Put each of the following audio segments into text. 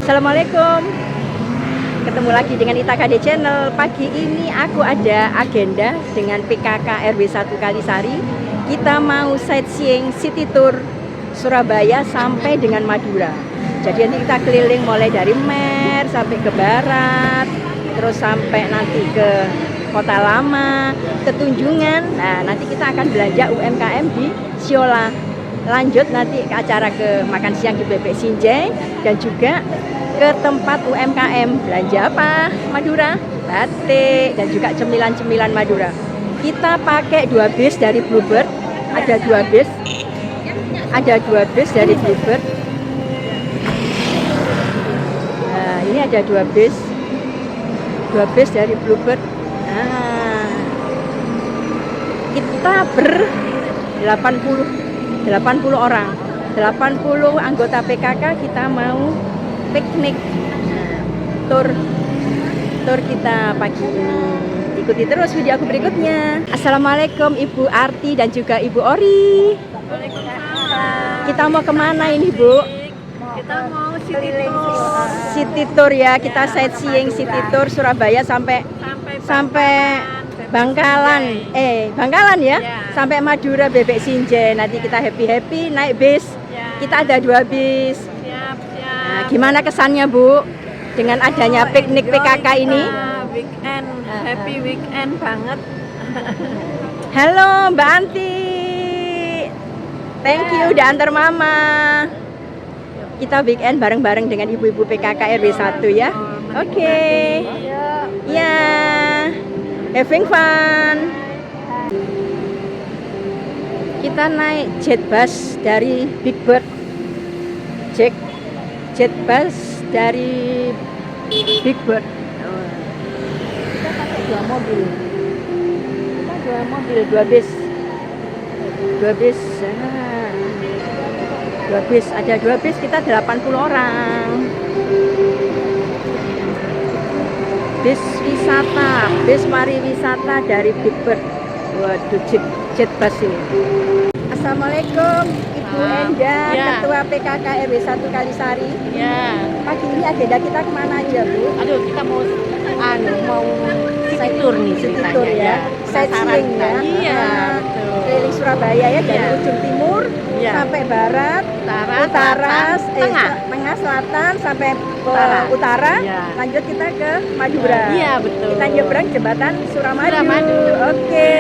Assalamualaikum. Ketemu lagi dengan Ita KD Channel. Pagi ini aku ada agenda dengan PKK RW 1 Kalisari. Kita mau sightseeing city tour Surabaya sampai dengan Madura. Jadi nanti kita keliling mulai dari Mer sampai ke barat, terus sampai nanti ke Kota Lama, ke Tunjungan. Nah, nanti kita akan belanja UMKM di Siola. Lanjut nanti ke acara ke makan siang di Bebek Sinjai dan juga ke tempat UMKM. Belanja apa? Madura, batik dan juga cemilan-cemilan Madura. Kita pakai 2 bis dari Bluebird. Ada 2 bis. Ada 2 bis dari Bluebird. Nah, ini ada 2 bis. 2 bis dari Bluebird. Nah, kita ber 80 orang, 80 anggota PKK. Kita mau piknik. Nah, tur kita pagi ini. Ikuti terus video aku berikutnya. Assalamualaikum Ibu Arti dan juga Ibu Ori. Kita mau kemana ini, Bu? Kita mau City tour ya. Kita sightseeing city tour Surabaya sampai Bangkalan. Bangkalan ya? Sampai Madura Bebek Sinjai. Nanti kita happy naik bis. Kita ada 2 bis. Nah, gimana kesannya, Bu, dengan adanya piknik PKK ini? Weekend, happy weekend banget. Halo Mbak Anti. Thank you udah antar Mama. Kita weekend bareng-bareng dengan ibu-ibu PKK RW 1 ya. Oke. Ya. Having fun. Kita naik jet bus dari Big Bird. Jet bus dari Big Bird. Kita pakai 2 mobil. Kita 2 mobil, 2 bis. 2 bis. 2 bis, ada 2 bis, kita 80 orang. Bis wisata, bis pariwisata dari Big Bird. Waduh, jet bus ini. Assalamualaikum Ibu Enda, Ketua PKK RW 1 Kalisari. Ya. Pagi ini agenda kita kemana aja, Bu? Aduh, kita mau city tour nih City ceritanya. tour ya. Sightseeing ya. Iya, betul. Keliling Surabaya ya, dari Iya. ujung timur Iya. sampai barat, utara, tengah, selatan sampai ke utara. Iya. Lanjut kita ke Madura. Iya, betul. Kita nyebrang jembatan Suramadu. Suramadu. Oke.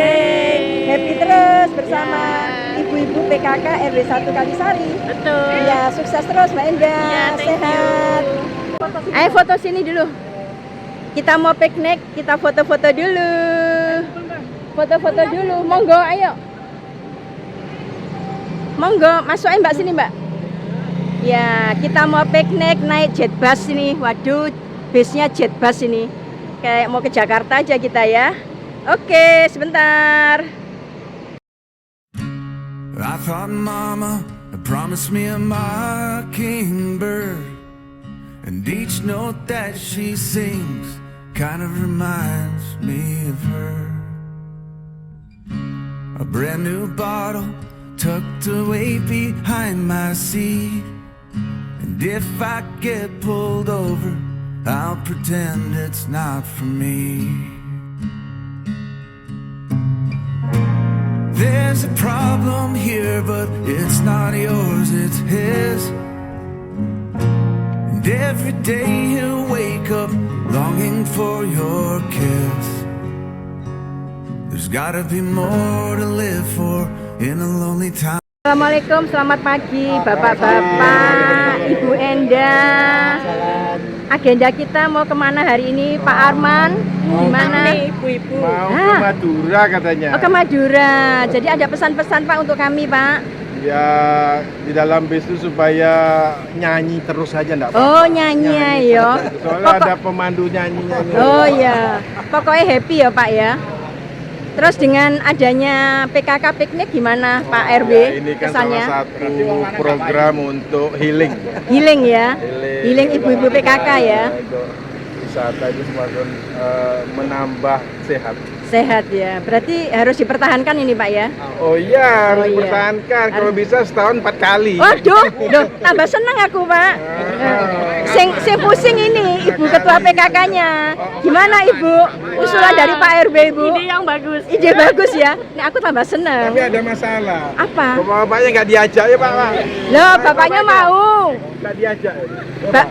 Happy terus bersama Iya. ibu-ibu PKK RW 1 Kalisari. Betul. Ya, sukses terus Mbak Enda. Iya, thank Sehat. you. Ayo foto sini dulu. Kita mau piknik, kita foto-foto dulu. Foto-foto dulu. Monggo, ayo. Monggo, masuk aja Mbak sini, Mbak. Ya, kita mau piknik naik jet bus ini. Waduh, bisnya jet bus ini. Kayak mau ke Jakarta aja kita ya. Oke, sebentar. I thought Mama had promised me a mockingbird, and each note that she sings kind of reminds me of her. A brand new bottle tucked away behind my seat, and if I get pulled over, I'll pretend it's not for me. There's a problem here, but it's not yours, it's his. And every day he'll wake up longing for your kiss. There's gotta be more to live for in a lonely town. Assalamualaikum, selamat pagi Bapak-bapak, Ibu Enda. Agenda kita mau kemana hari ini, Pak Arman? Gimana? Ibu-ibu. Mau ke Madura katanya. Oh, ke Madura. Jadi ada pesan-pesan Pak untuk kami, Pak? Ya di dalam bis itu supaya nyanyi terus aja enggak apa-apa. Oh, nyanyi ya. Soalnya ada pemandu nyanyi-nyanyi. Oh ya, pokoknya happy ya Pak ya. Terus dengan adanya PKK piknik gimana Pak RW Ya, ini kan kesannya? salah satu program untuk healing. Healing ya, healing ibu-ibu PKK ya. wisata itu semakin menambah sehat. Sehat ya. Berarti harus dipertahankan ini Pak ya. Oh iya, harus Oh iya. dipertahankan. Kalau bisa setahun 4 kali. Waduh, loh, tambah seneng aku Pak. Sing pusing ini Ibu Ketua PKK-nya. Gimana Ibu? Usulan dari Pak RW Ibu. Ide yang bagus. Ide bagus ya. Ini aku tambah seneng. Tapi ada masalah. Apa? Bapak-bapaknya nggak diajak ya Pak? Loh, bapaknya mau. Nggak diajak.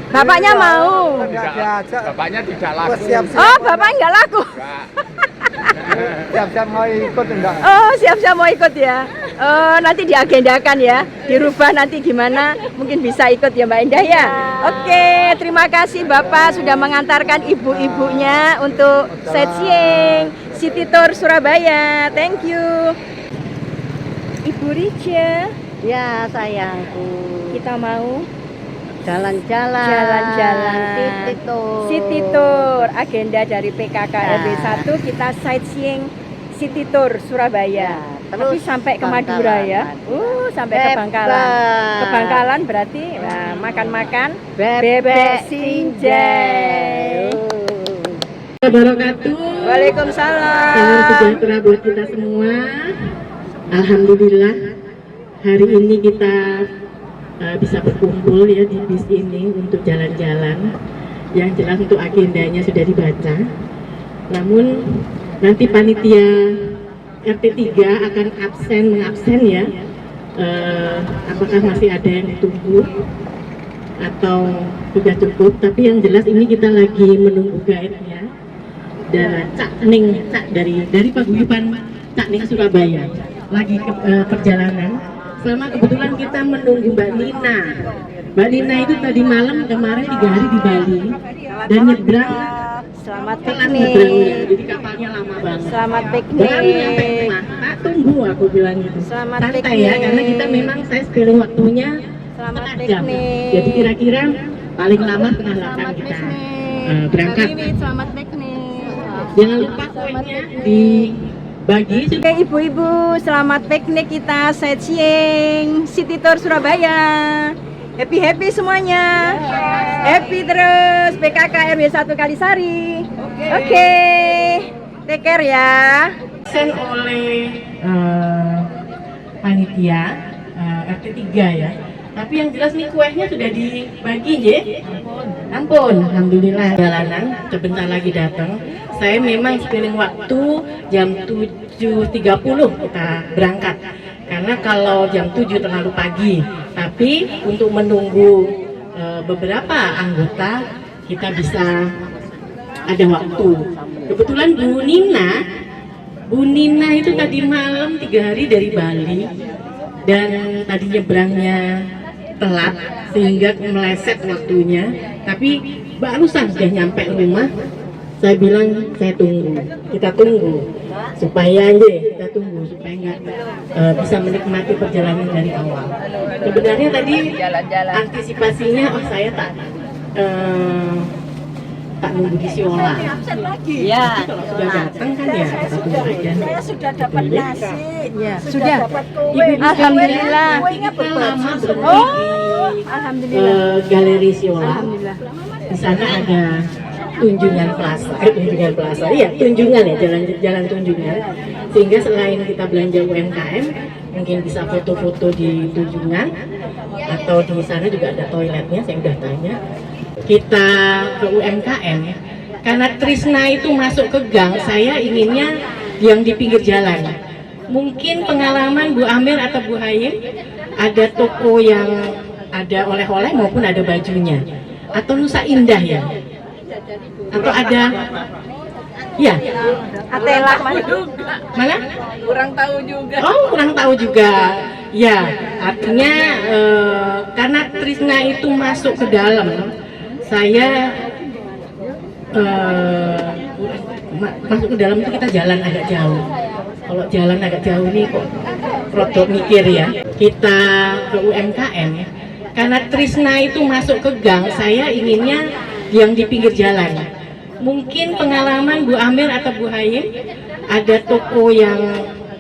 Bapaknya mau. Bapaknya tidak laku. Oh, bapaknya nggak laku. Siap-siap mau ikut enggak? Oh, siap-siap mau ikut ya. Oh, nanti diagendakan ya. Dirubah nanti gimana? Mungkin bisa ikut ya Mbak Indah ya. Oke, terima kasih Bapak sudah mengantarkan ibu-ibunya untuk sightseeing City Tour Surabaya. Thank you. Ibu Rica, Ya sayangku. kita mau Jalan-jalan. Jalan-jalan. City Tour. City Tour, agenda dari PKK RW 1 kita sightseeing City Tour Surabaya. Ya, Tapi terus sampai ke Bangkalan. Madura ya. Sampai ke Bangkalan. Bebek. Ke Bangkalan berarti makan-makan Bebek sinjai. Wabarakatuh. Waalaikumsalam. Salam sejahtera buat kita semua. Alhamdulillah hari ini kita bisa berkumpul ya di bis ini untuk jalan-jalan. Yang jelas untuk agendanya sudah dibaca. Namun nanti panitia RT 3 akan mengabsen ya. Apakah masih ada yang ditunggu atau sudah cukup? Tapi yang jelas ini kita lagi menunggu guide-nya. Dan Cak Ning dari Paguyuban Cak Ning Surabaya lagi ke perjalanan. Selama kebetulan kita menunggu Mbak Nina. Mbak Nina itu tadi malam kemarin 3 hari di Bali dan nyebrang Selamat telat nyebrangnya, piknik. jadi kapalnya lama banget. Selamat Baru nyampe piknik. rumah, tak tunggu aku bilang gitu. Selamat Santai piknik. ya, karena kita memang saya spilling waktunya Selamat setengah jam. piknik. Jadi kira-kira paling lama setengah 8 kita berangkat. Selamat piknik. Jangan lupa kuenya dibagi. Oke ibu-ibu, selamat piknik kita sightseeing City Tour Surabaya. Happy semuanya. Happy terus PKK RW 1 Kalisari. Oke. Take care ya. Sen oleh panitia RT 3 ya. Tapi yang jelas nih kuenya sudah dibagi ya. Ampun, alhamdulillah jalanan sebentar lagi datang. Saya memang spilling waktu jam 7.30 kita berangkat. Karena kalau jam 7 terlalu pagi. Tapi untuk menunggu beberapa anggota kita bisa ada waktu. Kebetulan Bu Nina itu tadi malam 3 hari dari Bali dan tadi nyebrangnya telat sehingga meleset waktunya, tapi barusan sudah nyampe rumah. Saya bilang kita tunggu supaya kita tunggu supaya nggak bisa menikmati perjalanan dari awal. Sebenarnya tadi antisipasinya saya tak nunggu di Siola. Ya. Kalau sudah datang kan ya kita tunggu aja. Saya sudah dapat nasi. Ya, sudah. Dapat kue. Alhamdulillah. Kuenya Kita lama berbasis. berhenti di Alhamdulillah. Galeri Siola. Alhamdulillah. Di sana ada Tunjungan Plaza. Iya, Tunjungan ya, jalan Tunjungan. Sehingga selain kita belanja UMKM, mungkin bisa foto-foto di Tunjungan atau di sana juga ada toiletnya, saya udah tanya. Kita ke UMKM karena Trisna itu masuk ke gang, saya inginnya yang di pinggir jalan. Mungkin pengalaman Bu Amir atau Bu Hayim ada toko yang ada oleh-oleh maupun ada bajunya, atau Nusa Indah ya, atau ada ya Atela mana? Kurang tahu juga. Oh, kurang tahu juga. Ya, artinya karena Trisna itu masuk ke dalam, saya masuk ke dalam itu kita jalan agak jauh. Kalau jalan agak jauh ini kok rodok mikir ya. Kita ke UMKM karena Trisna itu masuk ke gang, saya inginnya yang di pinggir jalan. Mungkin pengalaman Bu Amir atau Bu Hayim ada toko yang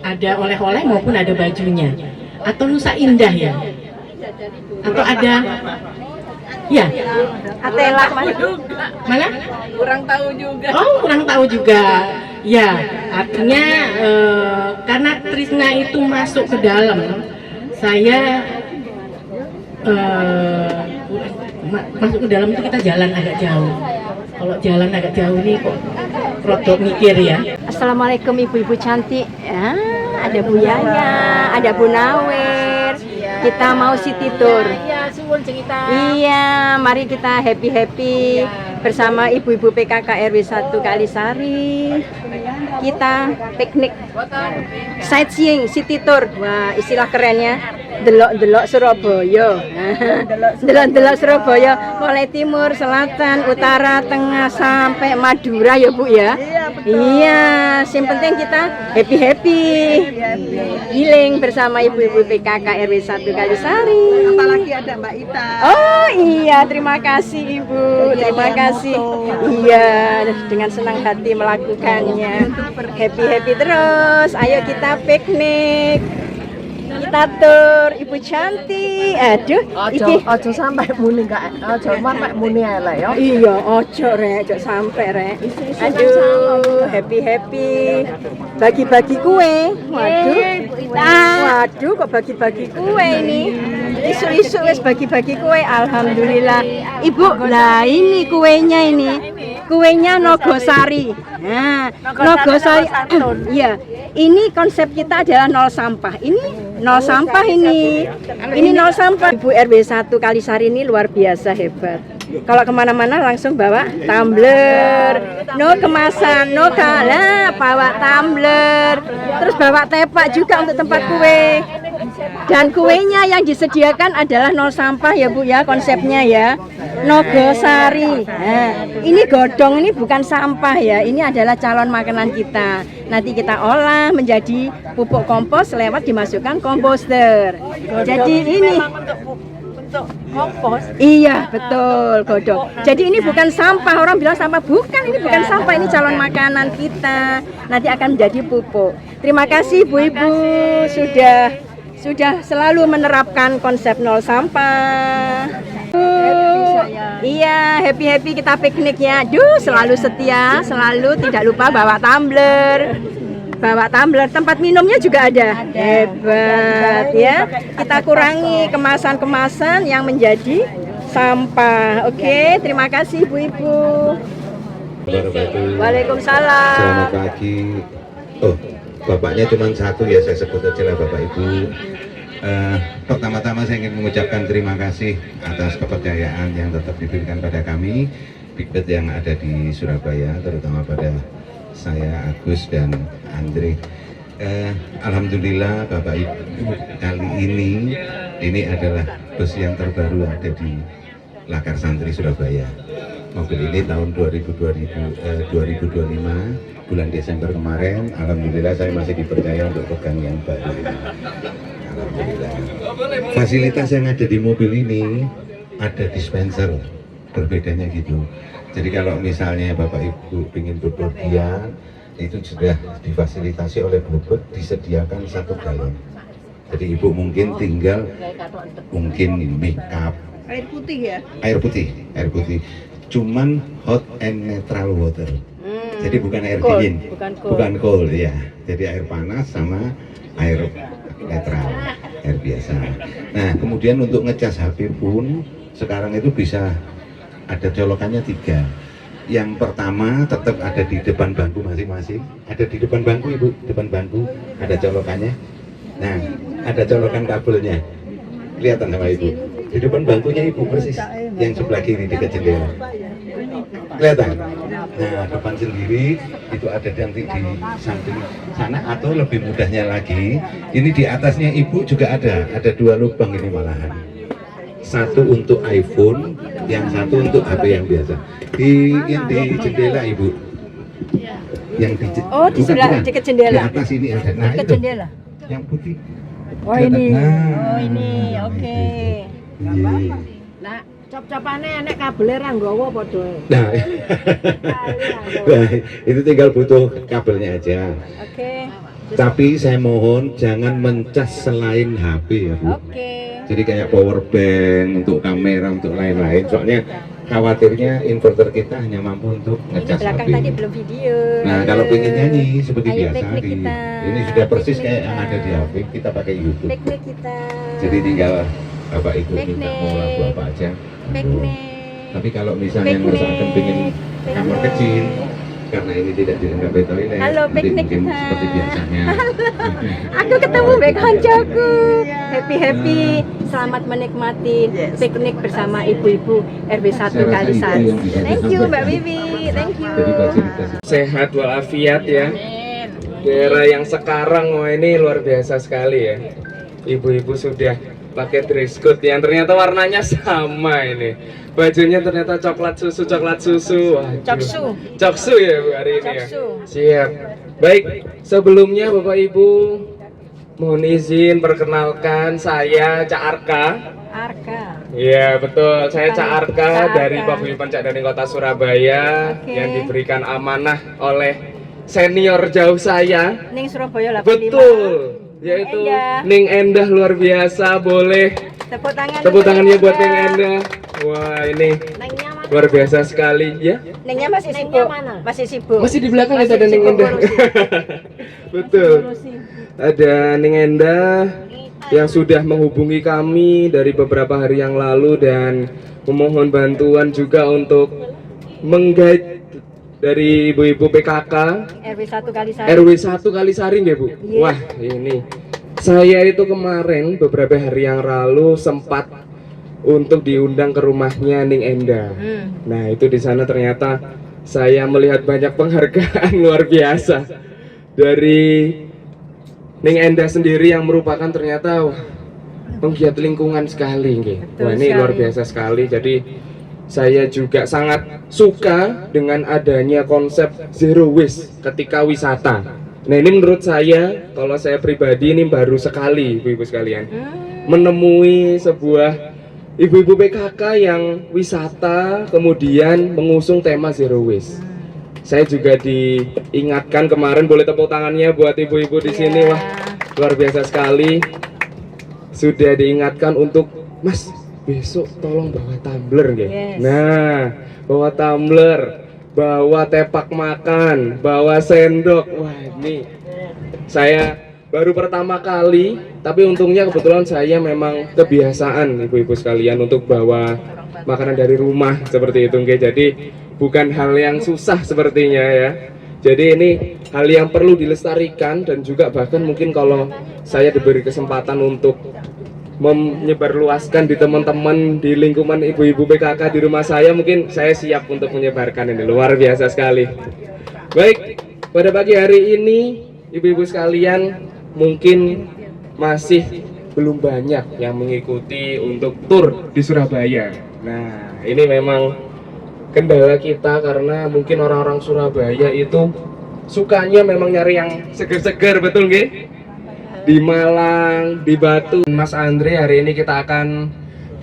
ada oleh-oleh maupun ada bajunya, atau Nusa Indah ya, atau ada Ya, Atela Mas. mana? Kurang tahu juga. Oh, kurang tahu juga. Ya, artinya karena Trisna itu masuk ke dalam, saya masuk ke dalam itu kita jalan agak jauh. Kalau jalan agak jauh nih kok rodok mikir ya. Assalamualaikum ibu-ibu cantik. Ada Bu Yaya, ada Bu Nawer. Kita mau city tour. Iya, suwun cerita. Iya, mari kita happy bersama ibu-ibu PKK RW 1 Kalisari. Kita piknik, sightseeing, city tour. Wah, istilah kerennya delok-delok Surabaya. Delok-delok Surabaya, mulai timur, selatan, utara, tengah sampai Madura ya Bu ya. Iya, yang penting kita happy healing bersama ibu-ibu PKK RW 1 Kalisari. Apalagi ada Mbak Ita. Oh iya, terima kasih Ibu, terima kasih. Iya, dengan senang hati melakukannya. Happy terus. Ayo kita piknik. Kita tur, Ibu cantik. Aduh, iki Ojo sampai muni enggak. Ojo sampai muni ae lah ya. iya, ojo rek, ojo sampai rek. Aduh, happy. Bagi-bagi kue. Waduh, kok bagi-bagi kue ini. Isu-isu wes bagi-bagi kue. Alhamdulillah. Ibu, lah ini kuenya ini. Kuenya Nogosari. Nah, Nogosari. Iya. Ini konsep kita adalah nol sampah. Ini nol sampah ini. Ini nol sampah. Ibu RW 1 Kalisari ini luar biasa hebat. Kalau kemana-mana langsung bawa tumbler, no kemasan, no kalah, bawa tumbler, terus bawa tepak juga untuk tempat kue. Dan kuenya yang disediakan adalah nol sampah ya Bu ya, konsepnya ya. Nogosari. Nah, ini godong ini bukan sampah ya, ini adalah calon makanan kita. Nanti kita olah menjadi pupuk kompos lewat dimasukkan komposter. Jadi ini Untuk kompos. iya betul godong. Jadi ini bukan sampah, orang bilang sampah, bukan, ini bukan sampah, ini calon makanan kita. Nanti akan menjadi pupuk. Terima kasih Bu-ibu sudah selalu menerapkan konsep nol sampah. Iya, happy kita piknik ya. Duh, selalu setia, selalu tidak lupa bawa tumbler. Tempat minumnya juga ada. Hebat ya. Kita kurangi kemasan-kemasan yang menjadi sampah. Oke, terima kasih Bu-ibu. Waalaikumsalam. Selamat pagi. Oh, bapaknya cuma satu ya, saya sebut aja lah Bapak Ibu. Pertama-tama saya ingin mengucapkan terima kasih atas kepercayaan yang tetap diberikan pada kami, Bigbet yang ada di Surabaya, terutama pada saya Agus dan Andre. Alhamdulillah Bapak Ibu, kali ini adalah bus yang terbaru ada di Lakar Santri Surabaya. Mobil ini tahun 2025 bulan Desember kemarin. Alhamdulillah saya masih dipercaya untuk pegang yang baru ini. Alhamdulillah. Fasilitas yang ada di mobil ini ada dispenser, berbedanya gitu. Jadi kalau misalnya Bapak Ibu ingin bepergian, itu sudah difasilitasi oleh Bluebird, disediakan 1 galon. Jadi Ibu mungkin tinggal make up. Air putih ya? Air putih. Cuman hot and neutral water. Jadi bukan air Cold, dingin, bukan cold ya. Jadi air panas sama air netral, air biasa. Nah, kemudian untuk ngecas HP pun sekarang itu bisa ada colokannya 3. Yang pertama tetap ada di depan bangku masing-masing. Ada di depan bangku Ibu, depan bangku ada colokannya. Nah, ada colokan kabelnya. Kelihatan sama Ibu. Di depan bangkunya Ibu persis, yang sebelah kiri dekat jendela. Kelihatan? Nah, depan sendiri itu ada nanti di samping sana, atau lebih mudahnya lagi, ini di atasnya Ibu juga ada 2 lubang ini malahan. Satu untuk iPhone, yang satu untuk HP yang biasa. Yang di jendela Ibu. Yang di di sebelah dekat jendela. Di atas ini ada. Nah, Dekat itu. jendela. Yang putih. Oh ini. Nah, Oh ini. Oke. Iya. Nah, cop-copane enek kabele ra nggawa padha. Nah, nah, itu tinggal butuh kabelnya aja. Oke. Tapi saya mohon jangan mencas selain HP ya Bu. Oke. Jadi kayak power bank untuk kamera untuk lain-lain. Soalnya khawatirnya inverter kita hanya mampu untuk Ini ngecas belakang HP. tadi belum video. Nah kalau pengen nyanyi seperti Ayo, biasa teknik di kita. ini sudah persis Teknik kayak yang kita. ada di HP, kita pakai YouTube. Teknik kita. Jadi tinggal Bapak Ibu minta Teknik. mau lagu apa aja. Teknik. Tapi kalau misalnya Teknik. misalkan pengen kamar Teknik. kecil karena ini tidak dilengkapi toilet, Halo, nanti piknik mungkin kita. seperti biasanya. Aku ketemu Mbak Koncoku. Happy. Selamat menikmati piknik bersama ibu-ibu RW 1 Saya rasa Kalisari. itu yang bisa Thank you disampaikan. Mbak Bibi. Thank you. Jadi fasilitas Sehat walafiat ya. Daerah yang sekarang wah ini luar biasa sekali ya. Ibu-ibu sudah pakai dress code yang ternyata warnanya sama ini. Bajunya ternyata coklat susu. Waduh. Coksu ya Bu hari ini ya. Coksu. Siap. Baik, sebelumnya Bapak Ibu mohon izin perkenalkan saya Cak Arka. Arka. Iya betul, saya Cak Arka Cak dari Arka. Paguyuban Cakdani Kota Surabaya Oke. yang diberikan amanah oleh senior jauh saya. Ning Surabaya 85. Betul, yaitu Endah. Ning Endah luar biasa. Boleh Tepuk tangan. tepuk untuk tangannya Ning buat Ning Endah. Endah. Wah ini Nengnya mana? luar biasa sekali ya. Ningnya masih Ningnya sibuk. mana? Masih sibuk. Masih di belakang Masih itu ada Ning sibuk Endah. ngurusin. Betul. Ngurusin. Ada Ning Endah yang sudah menghubungi kami dari beberapa hari yang lalu dan memohon bantuan juga untuk mengguide dari ibu-ibu PKK RW 1 Kalisari. RW 1 Kalisari nggak Bu? Iya. Wah ini saya itu kemarin beberapa hari yang lalu sempat untuk diundang ke rumahnya Ning Endah. Nah itu di sana ternyata saya melihat banyak penghargaan luar biasa dari Ning Endah sendiri yang merupakan ternyata wah, penggiat lingkungan sekali nggih. Betul Wah ini sekali. luar biasa sekali. Jadi saya juga sangat suka dengan adanya konsep zero waste ketika wisata. Nah ini menurut saya, kalau saya pribadi ini baru sekali ibu-ibu sekalian menemui sebuah ibu-ibu PKK yang wisata kemudian mengusung tema zero waste. Saya juga diingatkan kemarin, boleh tepuk tangannya buat ibu-ibu di sini. Wah luar biasa sekali. Sudah diingatkan untuk Mas besok tolong bawa tumbler nggih. Yes. Nah, bawa tumbler, bawa tepak makan, bawa sendok. Wah, ini saya baru pertama kali, tapi untungnya kebetulan saya memang kebiasaan ibu-ibu sekalian untuk bawa makanan dari rumah seperti itu nggih. Jadi bukan hal yang susah sepertinya ya. Jadi ini hal yang perlu dilestarikan dan juga bahkan mungkin kalau saya diberi kesempatan untuk menyebarluaskan di teman-teman di lingkungan ibu-ibu PKK di rumah saya, mungkin saya siap untuk menyebarkan ini. Luar biasa sekali. Baik, pada pagi hari ini ibu-ibu sekalian mungkin masih belum banyak yang mengikuti untuk tur di Surabaya. Nah, ini memang kendala kita karena mungkin orang-orang Surabaya itu sukanya memang nyari yang seger-seger, betul nggih? Di Malang, di Batu. Mas Andre, hari ini kita akan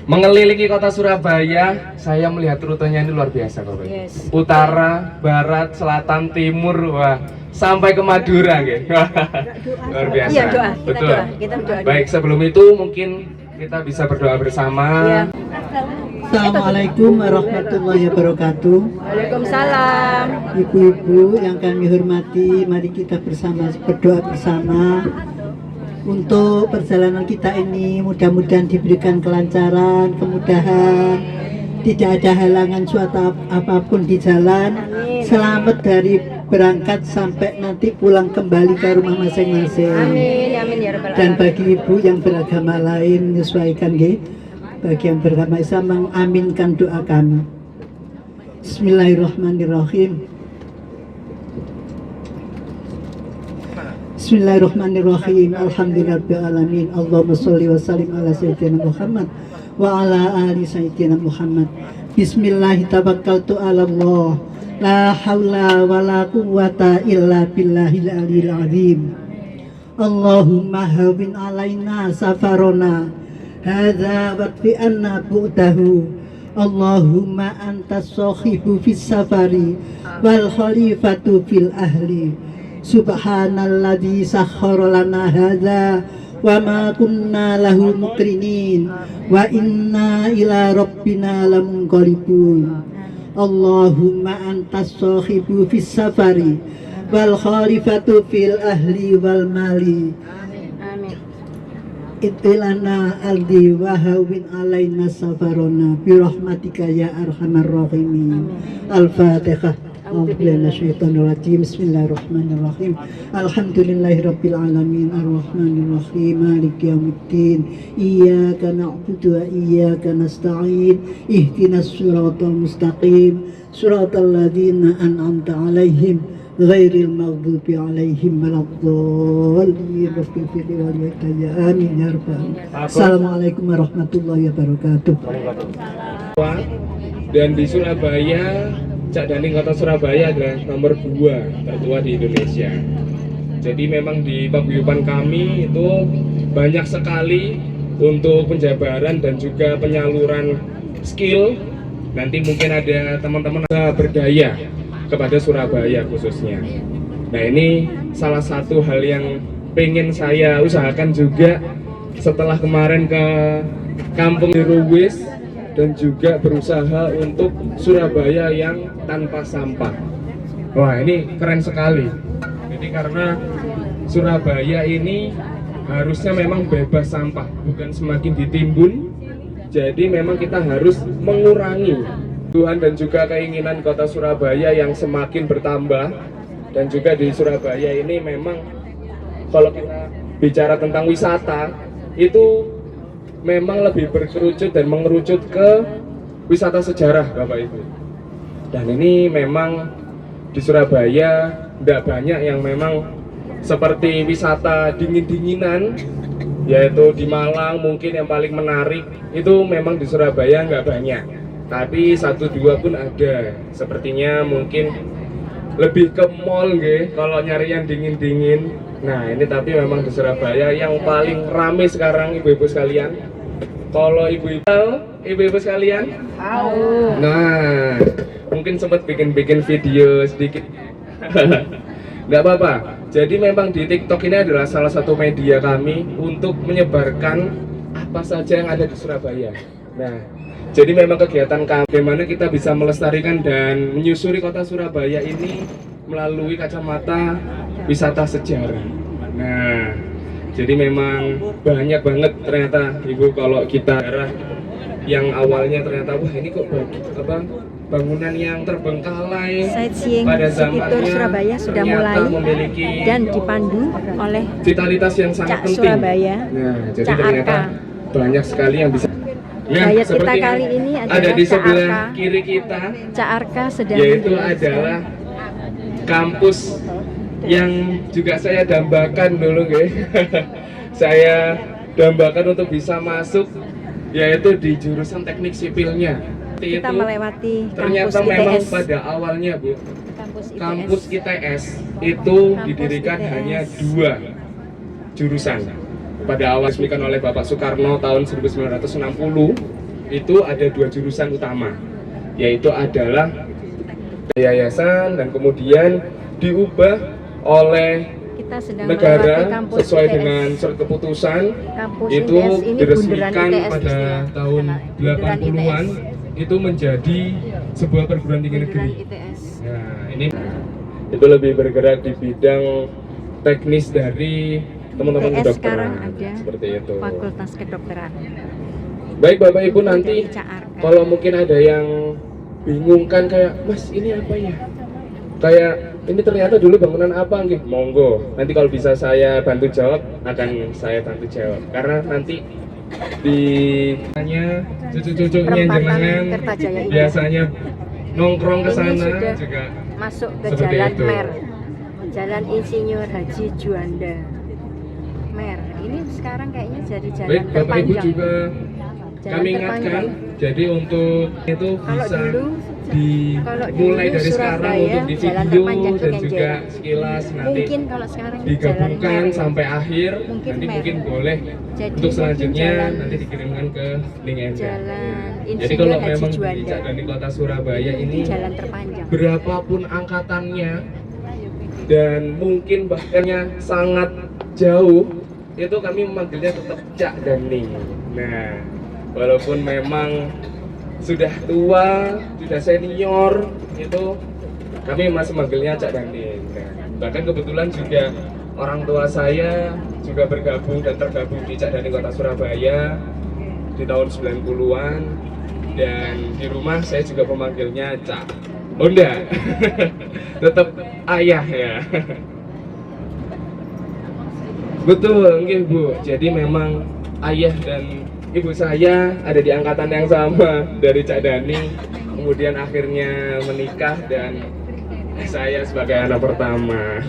mengelilingi kota Surabaya. Saya melihat rutenya ini luar biasa Bapak. Yes. Utara, barat, selatan, timur, wah, sampai ke Madura nggih. Luar biasa. Iya, doa. Kita Betul. doa. Kita berdoa dulu. Baik, sebelum itu mungkin kita bisa berdoa bersama. Iya. Assalamualaikum warahmatullahi wabarakatuh. Waalaikumsalam. Ibu-ibu yang kami hormati, mari kita bersama berdoa bersama untuk perjalanan kita ini. Mudah-mudahan diberikan kelancaran, kemudahan, tidak ada halangan suatu apapun di jalan. Amin. Selamat dari berangkat sampai nanti pulang kembali ke rumah masing-masing. Amin. Amin ya rabbal Dan alamin. bagi ibu yang beragama lain menyesuaikan nggih, bagi yang beragama Islam mengaminkan doa kami. Bismillahirrahmanirrahim. Bismillahirrahmanirrahim. Alhamdulillahirabbil alamin. Allahumma sholli wa sallim ala sayyidina Muhammad wa ala ali sayyidina Muhammad. Bismillah tawakkaltu ala Allah. La haula wa la quwwata illa billahil aliyil azim. Allahumma hawwin alaina safarona hadza waqfi anna bu'dahu. Allahumma antas sahibu fis safari wal khalifatu fil ahli. Subhanalladzi sakhkhara lana hadza wa ma kunna lahu muqrinin wa inna ila rabbina lamunqalibun. Allahumma antas sahibu fis safari wal khalifatu fil ahli wal mali. Amin. Itilana aldi wa hawin alaina safarona bi rahmatika ya arhamar rahimin. Al-Fatihah. A'udzubillahi Bismillahirrahmanirrahim. Alhamdulillahirabbil alamin arrahmanirrahim maliki yaumiddin. Iyyaka na'budu wa iyyaka nasta'in. Ihdinas siratal mustaqim. Siratal ladzina an'amta 'alaihim ghairil maghdubi 'alaihim waladdallin. Rabbil fitri wal hidayah. Amin ya rabbal alamin. Assalamualaikum warahmatullahi wabarakatuh. Dan di Surabaya, Cak Daning Kota Surabaya adalah nomor 2 tertua di Indonesia. Jadi memang di paguyuban kami itu banyak sekali untuk penjabaran dan juga penyaluran skill. Nanti mungkin ada teman-teman berdaya kepada Surabaya khususnya. Nah, ini salah satu hal yang pengen saya usahakan juga setelah kemarin ke Kampung Ruwis dan juga berusaha untuk Surabaya yang tanpa sampah. Wah, ini keren sekali. Jadi karena Surabaya ini harusnya memang bebas sampah, bukan semakin ditimbun. Jadi memang kita harus mengurangi Tuhan dan juga keinginan kota Surabaya yang semakin bertambah. Dan juga di Surabaya ini memang kalau kita bicara tentang wisata itu memang lebih berkerucut dan mengerucut ke wisata sejarah, Bapak Ibu. Dan ini memang di Surabaya tidak banyak yang memang seperti wisata dingin-dinginan, yaitu di Malang mungkin yang paling menarik itu memang di Surabaya nggak banyak. Tapi 1-2 pun ada. Sepertinya mungkin lebih ke mall nggih kalau nyari yang dingin-dingin. Nah, ini tapi memang di Surabaya yang paling rame sekarang ibu-ibu sekalian. Kalau ibu-ibu sekalian, nah mungkin sempat bikin video sedikit, nggak apa-apa. Jadi memang di TikTok ini adalah salah satu media kami untuk menyebarkan apa saja yang ada di Surabaya. Nah, jadi memang kegiatan kami, bagaimana kita bisa melestarikan dan menyusuri kota Surabaya ini melalui kacamata wisata sejarah. Nah, jadi memang banyak banget ternyata Ibu kalau kita daerah yang awalnya ternyata wah ini kok bangunan yang terbengkalai Sightseeing pada City Tour zamannya Surabaya sudah ternyata mulai memiliki dan dipandu oleh vitalitas yang sangat Cak penting. Surabaya, Nah, jadi Cak ternyata Arka. banyak sekali yang bisa. Nah, Gayat kita seperti kali ini adalah ada di Cak sebelah Arka. kiri kita, Cak Arka sedang yaitu menjelaskan. adalah kampus yang juga saya dambakan dulu, guys. Saya dambakan untuk bisa masuk, yaitu di jurusan teknik sipilnya. Kita Itu melewati ternyata kampus memang ITS. pada awalnya, Bu, kampus ITS itu Kampus didirikan ITS. hanya 2 jurusan. Pada awal diresmikan oleh Bapak Soekarno tahun 1960 itu ada 2 jurusan utama, yaitu adalah yayasan dan kemudian diubah oleh Kita sedang negara melewati kampus sesuai ITS. dengan surat keputusan. Kampus Itu ITS ini diresmikan bundaran ITS pada istilah. tahun Bundaran 80-an itu menjadi sebuah perguruan tinggi Bundaran negeri. ITS. Nah, ini itu lebih bergerak di bidang teknis dari teman-teman ITS kedokteran sekarang ada seperti itu. Fakultas Kedokteran. Baik Bapak Ibu, nanti Cak Arka. kalau mungkin ada yang bingung kan kayak, Mas ini apa ya? Kayak ini ternyata dulu bangunan apa nggih? Monggo. Nanti kalau bisa saya bantu jawab, akan saya bantu jawab. Karena nanti di tanya cucu-cucunya Perempatan jenengan Kertajaya ini. biasanya nongkrong ke Ini sana sudah juga masuk ke seperti Jalan itu. Mer, Jalan Insinyur Haji Juanda. Mer, ini sekarang kayaknya jadi jalan Baik Bapak Ibu terpanjang. juga Jalan kami ingatkan, terpanjang. jadi untuk itu Kalau bisa dulu dimulai dari sekarang Surabaya, untuk di jalan video terpanjang dan juga Kenjeran. sekilas nanti Mungkin kalau sekarang digabungkan Jalan Mer. sampai akhir. Mungkin Nanti Mer. mungkin boleh Jadi untuk mungkin selanjutnya jalan- nanti dikirimkan ke link Anda. Jalan Jadi Insinyur kalau Haji memang di Juanda. Cak Daning Kota Surabaya ini Jalan terpanjang. berapapun angkatannya dan mungkin bahkannya sangat jauh, itu kami memanggilnya tetap Cak Dani. Nah, walaupun memang sudah tua, sudah senior, itu kami masih manggilnya Cak Dani. Nah, bahkan kebetulan juga orang tua saya juga bergabung dan tergabung di Cak Dani Kota Surabaya di tahun 90-an, dan di rumah saya juga memanggilnya Cak Honda. Tetap ayah ya. Betul, nggih Bu. Jadi memang ayah dan ibu saya ada di angkatan yang sama dari Cak Dani, kemudian akhirnya menikah dan saya sebagai anak pertama.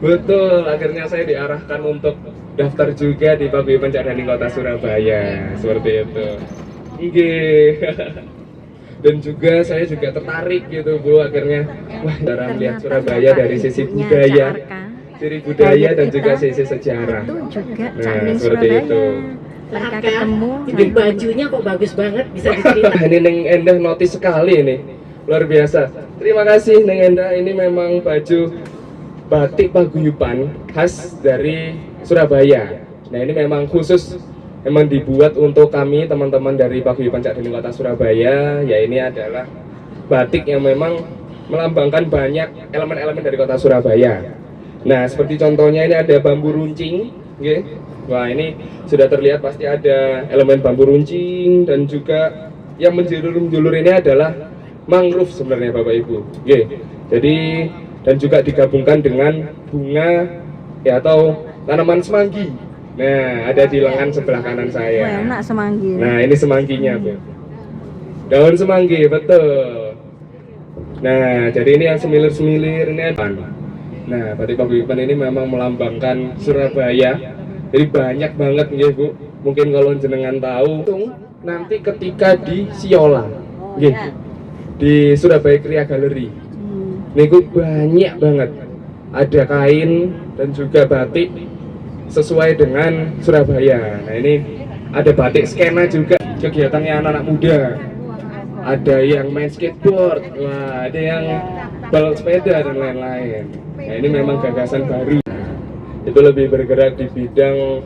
Betul, akhirnya saya diarahkan untuk daftar juga di Paguyuban Cak Dani Kota Surabaya, seperti itu. Oke. Dan juga saya juga tertarik gitu Bu, akhirnya wah cara melihat Surabaya dari sisi budaya, ciri budaya dan juga sisi sejarah. Itu juga Nah, Cakning seperti Surabaya. itu. Mereka ketemu. Ini bajunya kok bagus banget, bisa diceritain. Ini Neng Endah notis sekali ini, luar biasa. Terima kasih Neng Endah, ini memang baju batik paguyuban khas dari Surabaya. Nah ini memang khusus, memang dibuat untuk kami teman-teman dari Paguyuban Cak Dani Kota Surabaya. Ya ini adalah batik yang memang melambangkan banyak elemen-elemen dari kota Surabaya. Nah seperti contohnya ini ada bambu runcing, okay. Wah ini sudah terlihat pasti ada elemen bambu runcing, dan juga yang menjulur-menjulur ini adalah mangrove sebenarnya Bapak Ibu. Okay. Jadi dan juga digabungkan dengan bunga ya atau tanaman semanggi. Nah, ada di lengan sebelah kanan saya. Wah, enak semanggi. Nah, ini semangginya, Bu. Daun semanggi, betul. Nah, jadi ini yang semilir-semilir ini ada. Nah, batik paguyuban ini memang melambangkan Surabaya. Jadi banyak banget ya, Bu. Mungkin kalau jenengan tahu, nanti ketika di Siola. Nggih. Di Surabaya Kriya Gallery. Niku banyak banget. Ada kain dan juga batik sesuai dengan Surabaya. Nah ini ada batik skena juga, kegiatannya anak-anak muda. Ada yang main skateboard, wah ada yang balap sepeda dan lain-lain. Nah ini memang gagasan baru. Itu lebih bergerak di bidang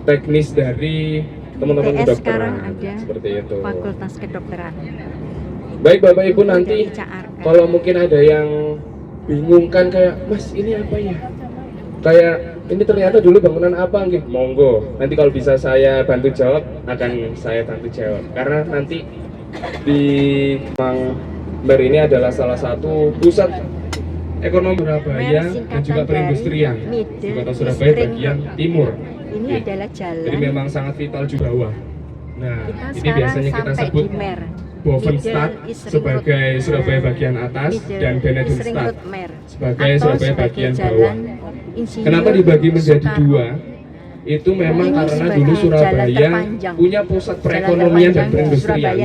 teknis dari teman-teman ITS kedokteran. sekarang ada Seperti itu. Fakultas Kedokteran. Baik Bapak Ibu, nanti kalau mungkin ada yang bingung kan kayak, Mas ini apa ya? Kayak ini ternyata dulu bangunan apa nggih? Monggo. Nanti kalau bisa saya bantu jawab, akan saya bantu jawab. Karena nanti di Mangber ini adalah salah satu pusat ekonomi Surabaya dan juga perindustrian di Kota Surabaya bagian timur. Ini adalah jalan. Jadi memang sangat vital juga bawah. Nah, Kita ini biasanya kita sampai sebut di Mer. Bovenstad sebagai Surabaya bagian atas dan Benedikstad sebagai Surabaya bagian bawah. Kenapa dibagi menjadi dua? Itu memang karena dulu Surabaya punya pusat perekonomian dan perindustrian.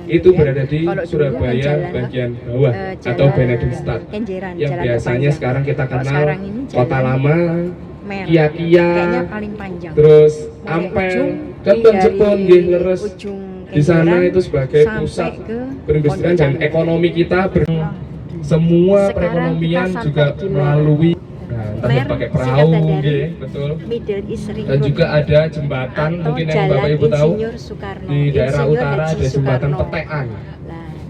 Itu berada di Surabaya bagian bawah atau Benedikstad, yang biasanya sekarang kita kenal Kota Lama, Kia-Kia, terus Ampel, Kenton Jepun, ngeres. Di sana itu sebagai pusat perindustrian dan ekonomi kita semua perekonomian juga melalui entah pakai perahu, betul. Dan juga ada jembatan mungkin yang Bapak Ibu tahu di daerah utara ada jembatan Petean.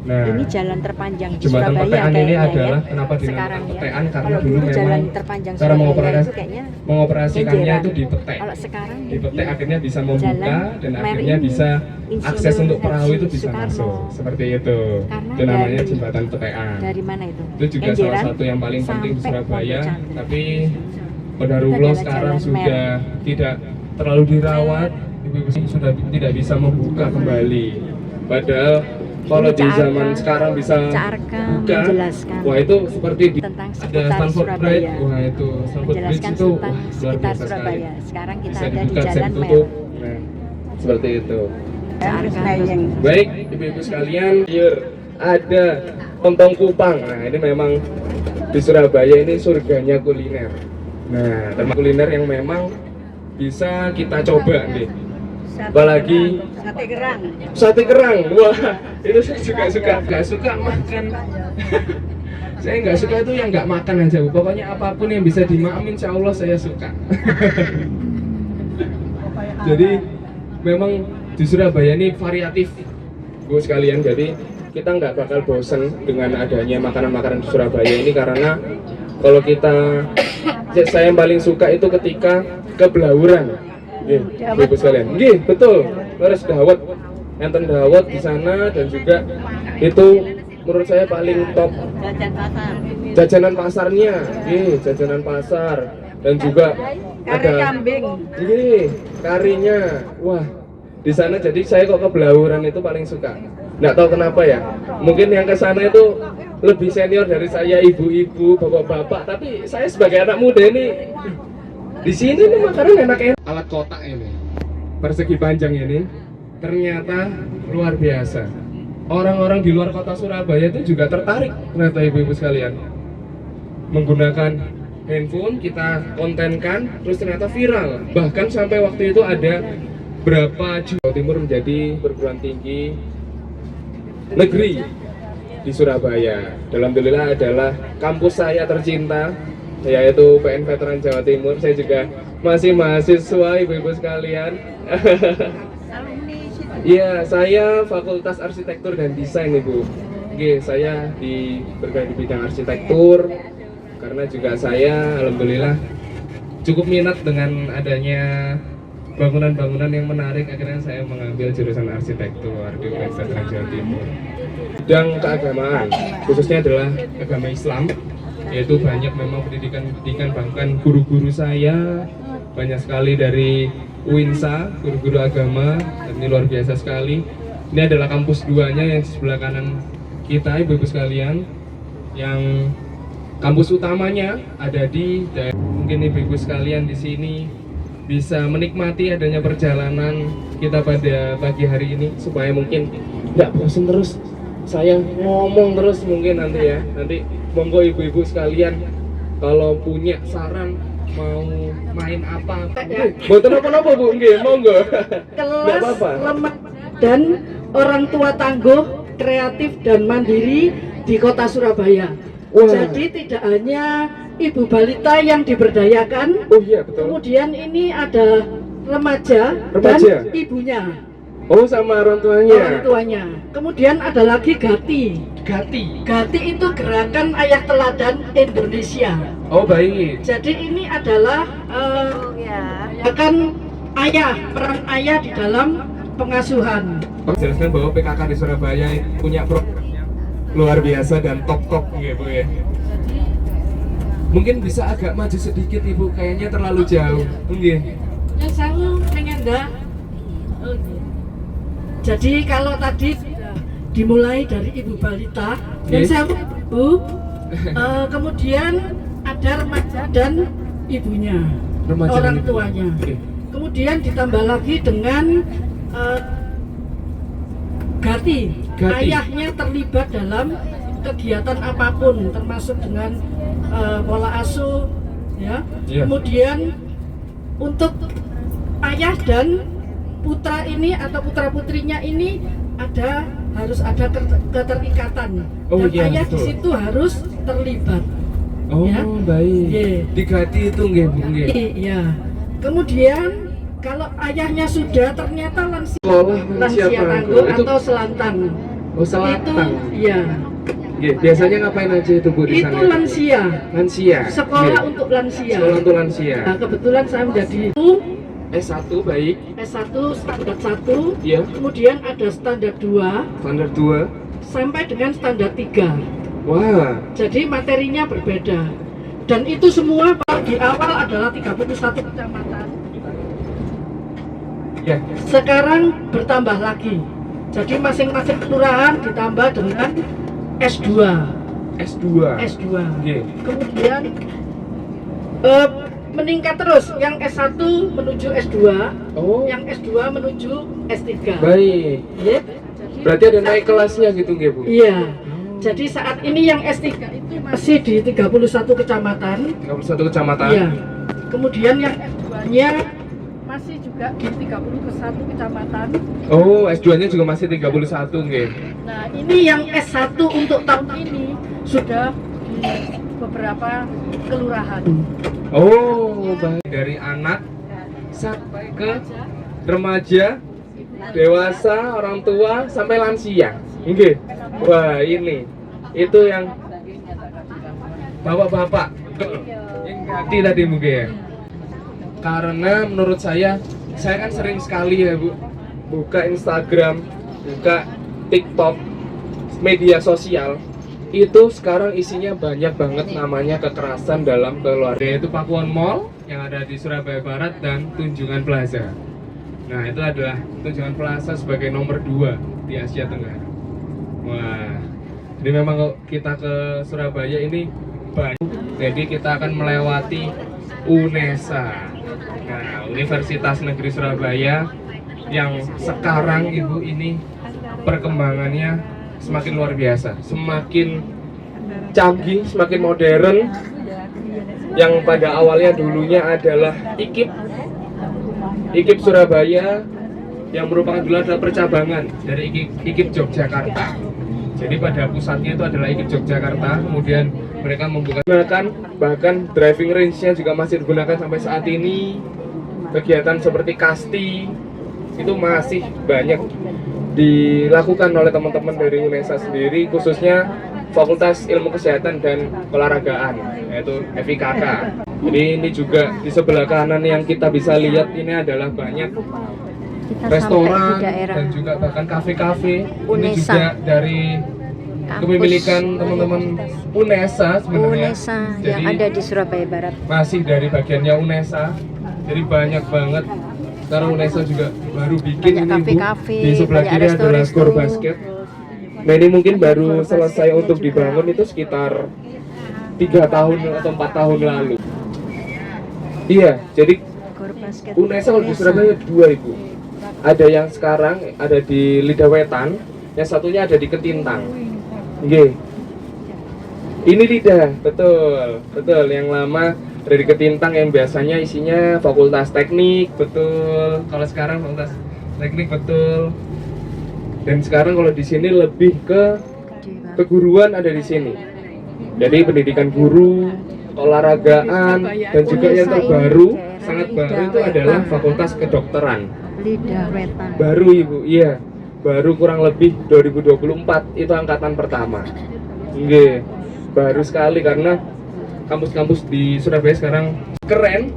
Nah, ini jalan terpanjang di jembatan Surabaya Petean ini kayaknya adalah ya. kenapa dinamakan Petean karena Kalau dulu jalan memang terpanjang cara Surabaya itu kayaknya mengoperasikannya Kenjeran. itu di Petek. Kalau sekarang Di Petek akhirnya bisa membuka jalan dan Mer akhirnya ini bisa akses Insinyur untuk perahu itu bisa Soekarno. masuk seperti itu. Karena Itu namanya dari- jembatan Petean. dari mana itu? Itu juga salah Kenjeran satu yang paling penting di sampai Surabaya, Pondok Chandra. tapi Itu Qadarullah adalah sekarang jalan sudah tidak terlalu dirawat, ibu-ibu sudah tidak bisa membuka kembali. Padahal kalau Ini di Cak zaman Arka. sekarang bisa Cak Arka buka, menjelaskan wah itu seperti di tentang ada sekitar Stamford Surabaya. Bridge, wah itu Stamford Bridge menjelaskan itu tentang wah, luar sekitar biasa sekali. Surabaya. Sekarang kita Bisa ada di dibuka, bisa Jalan Mer. ditutup. Nah, seperti itu. Cak Arka. Baik, ibu-ibu sekalian, here ada Lontong Kupang. Nah, ini memang di Surabaya ini surganya kuliner. Nah, tempat kuliner yang memang bisa kita coba nih. Apalagi sate kerang. Wah, itu saya juga suka. Gak suka makan Saya nggak suka itu yang nggak makan aja Bu. Pokoknya apapun yang bisa dimakan insya Allah saya suka. Jadi memang di Surabaya ini variatif Bu sekalian. Jadi kita nggak bakal bosen dengan adanya makanan-makanan di Surabaya ini, karena kalau saya yang paling suka itu ketika ke Blauran. Ibu sekalian. Nggih, betul. Terus dawet. Enten dawet di sana, dan juga itu menurut saya paling top. Jajanan pasarnya. Jajanan pasar, dan juga Kari kambing. Karinya. Wah, di sana jadi saya kok ke Blauran itu paling suka. Nggak tahu kenapa ya. Mungkin yang ke sana itu lebih senior dari saya, ibu-ibu, bapak-bapak. Tapi saya sebagai anak muda ini, di sini nih makanan enak-enak. Alat kotak ini, persegi panjang ini, ternyata luar biasa. Orang-orang di luar kota Surabaya itu juga tertarik, ternyata ibu-ibu sekalian. Menggunakan handphone kita kontenkan, terus ternyata viral. Bahkan sampai waktu itu ada berapa Jawa Timur menjadi perguruan tinggi negeri di Surabaya. Alhamdulillah adalah kampus saya tercinta, yaitu PN Veteran Jawa Timur. Saya juga masih mahasiswa ibu-ibu sekalian. Iya, saya Fakultas Arsitektur dan Desain Ibu. Oke, saya bergerak di bidang arsitektur, karena juga saya alhamdulillah cukup minat dengan adanya bangunan-bangunan yang menarik. Akhirnya saya mengambil jurusan arsitektur di PN Veteran Jawa Timur. Bidang keagamaan, khususnya adalah agama Islam, yaitu banyak memang pendidikan, bahkan guru-guru saya banyak sekali dari UINSA, guru-guru agama, dan ini luar biasa sekali. Ini adalah kampus 2-nya yang di sebelah kanan kita, ibu-ibu sekalian. Yang kampus utamanya ada di daerah. Mungkin ibu-ibu sekalian di sini bisa menikmati adanya perjalanan kita pada pagi hari ini, supaya mungkin nggak bosan terus saya ngomong terus mungkin nanti ya. Nanti monggo ibu-ibu sekalian kalau punya saran mau main apa, boten apa-apa Bu, nggih monggo. Nggak Kelas apa-apa. lemah dan orang tua tangguh, kreatif dan mandiri di kota Surabaya. Wah. Jadi tidak hanya ibu balita yang diberdayakan, Oh iya betul. kemudian ini ada remaja Remaja. dan ibunya, Oh sama orang orang tuanya. tuanya. Kemudian ada lagi Gati. Gati. Gati itu gerakan ayah teladan Indonesia. Oh baik. Jadi ini adalah gerakan ayah, peran ayah di dalam pengasuhan. Jelaskan bahwa PKK di Surabaya punya programnya luar biasa dan top ya Bu ya. Mungkin bisa agak maju sedikit Ibu, kayaknya terlalu jauh. Nggih. Yang saya pengen dah. Jadi kalau tadi dimulai dari ibu balita, dan Yes. saya ibu, kemudian ada remaja dan ibunya, Remaja dan orang ibu. tuanya. Oke. Kemudian ditambah lagi dengan Gati. Gati. Ayahnya terlibat dalam kegiatan apapun, termasuk dengan pola asuh, ya. Iya. Kemudian untuk ayah dan putra ini atau putra putrinya ini harus ada keterikatan, Oh, dan iya, ayah di betul. situ harus terlibat. Oh Ya. baik. Iya. Di Gati itu nggih Bu nggih. Iya. Kemudian kalau ayahnya sudah ternyata lansia Sekolah lansia tangguh itu atau selantang. oh selatan. Itu iya. Nggih, biasanya ngapain aja itu Bu di sana? Itu lansia. Lansia. Sekolah Nggih. untuk lansia. Sekolah untuk lansia. Nah, kebetulan saya menjadi S1 baik. S1 standar 1, Iya. kemudian ada standar 2 Standar 2. sampai dengan standar 3. Wah. Jadi materinya berbeda. Dan itu semua di awal adalah 31 kecamatan. Ya. Sekarang bertambah lagi. Jadi masing-masing kelurahan ditambah dengan S2. S2. S2. Nggih. Kemudian meningkat terus. Yang S1 menuju S2, Oh. yang S2 menuju S3. Baik. Ya. Berarti ada naik kelasnya gitu nggih Bu? Iya. Jadi saat ini yang S3 itu masih di 31 kecamatan. 31 kecamatan. Iya. Kemudian yang S2-nya masih juga di 31 kecamatan. Oh, S2-nya juga masih 31 nggih. Nah, ini yang S1 untuk tahun ini sudah di beberapa kelurahan. Oh, baik. Dari anak sampai ke remaja, dewasa, orang tua, sampai lansia. Oke. Wah, ini itu yang bapak-bapak yang ganti tadi mungkin ya. Karena menurut saya kan sering sekali ya Bu buka Instagram, buka TikTok, media sosial itu sekarang isinya banyak banget namanya kekerasan dalam keluarga, yaitu Pakuwon Mall yang ada di Surabaya Barat dan Tunjungan Plaza. Nah, itu adalah Tunjungan Plaza sebagai nomor 2 di Asia Tenggara. Wah, jadi memang kalau kita ke Surabaya ini banyak. Jadi kita akan melewati UNESA. Nah, Universitas Negeri Surabaya yang sekarang Ibu ini perkembangannya semakin luar biasa, semakin canggih, semakin modern. Yang pada awalnya dulunya adalah IKIP Surabaya yang merupakan dulu adalah percabangan dari IKIP Yogyakarta. Jadi pada pusatnya itu adalah IKIP Yogyakarta, kemudian mereka membuka bahkan driving range-nya juga masih digunakan sampai saat ini. Kegiatan seperti kasti itu masih banyak dilakukan oleh teman-teman dari UNESA sendiri, khususnya Fakultas Ilmu Kesehatan dan Olahragaan, yaitu FIKK. Jadi ini juga di sebelah kanan yang kita bisa lihat ini adalah banyak restoran dan juga bahkan kafe-kafe. Ini juga dari kepemilikan teman-teman UNESA sebenarnya. UNESA Jadi, yang ada di Surabaya Barat. masih dari bagiannya UNESA. Jadi banyak banget. Sekarang UNESA juga baru bikin Banyak ini Bu. kafe-kafe, Di sebelah banyak kiri adalah resto-resto. gor basket. Nah ini mungkin baru selesai untuk dibangun itu sekitar 3 tahun atau 4 tahun lalu. Iya, jadi Gor basket UNESA kalau di Surabaya 2 Ibu. Ada yang sekarang ada di Lidah Wetan, yang satunya ada di Ketintang. Nggih. Ini Lidah, betul. Yang lama dari Ketintang yang biasanya isinya Fakultas Teknik, betul. Kalau sekarang Fakultas Teknik, betul. Dan sekarang kalau di sini lebih ke keguruan ada di sini. Jadi pendidikan guru, olahragaan, dan juga yang terbaru, sangat baru itu adalah Fakultas Kedokteran. Lidah Wetan. Baru Ibu, iya. Baru kurang lebih 2024 itu angkatan pertama. Nggih. Baru sekali karena kampus-kampus di Surabaya sekarang keren.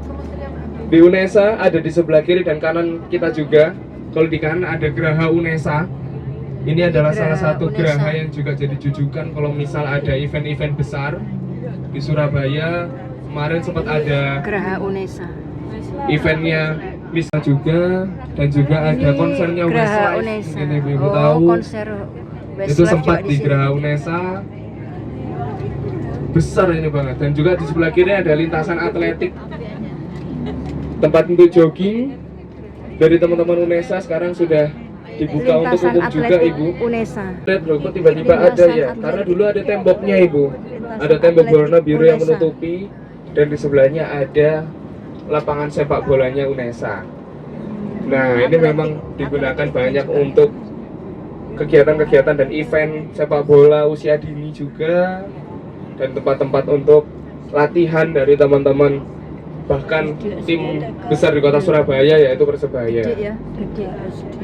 Di UNESA ada di sebelah kiri dan kanan kita juga. Kalau di kanan ada Geraha UNESA. Ini adalah salah satu geraha yang juga jadi jujukan kalau misal ada event-event besar di Surabaya. Kemarin sempat ada Geraha UNESA. eventnya bisa juga, dan juga ada konsernya Geraha Westlife. UNESA. Mungkin Ibu tahu. Konser Westlife Itu sempat juga di sini. Geraha UNESA. Besar ini banget, dan juga di sebelah kiri ada lintasan atletik, tempat untuk jogging dari teman-teman UNESA sekarang sudah dibuka untuk Lintasan umum juga atletik Ibu. UNESA. Lihat loh, kok tiba-tiba ada ya, karena dulu ada temboknya Ibu, ada tembok berwarna biru yang UNESA. menutupi, dan di sebelahnya ada lapangan sepak bolanya UNESA. Nah ini memang digunakan banyak untuk kegiatan-kegiatan dan event sepak bola usia dini juga, dan tempat-tempat untuk latihan dari teman-teman bahkan tim besar di kota Surabaya yaitu Persebaya. Gede ya, gede.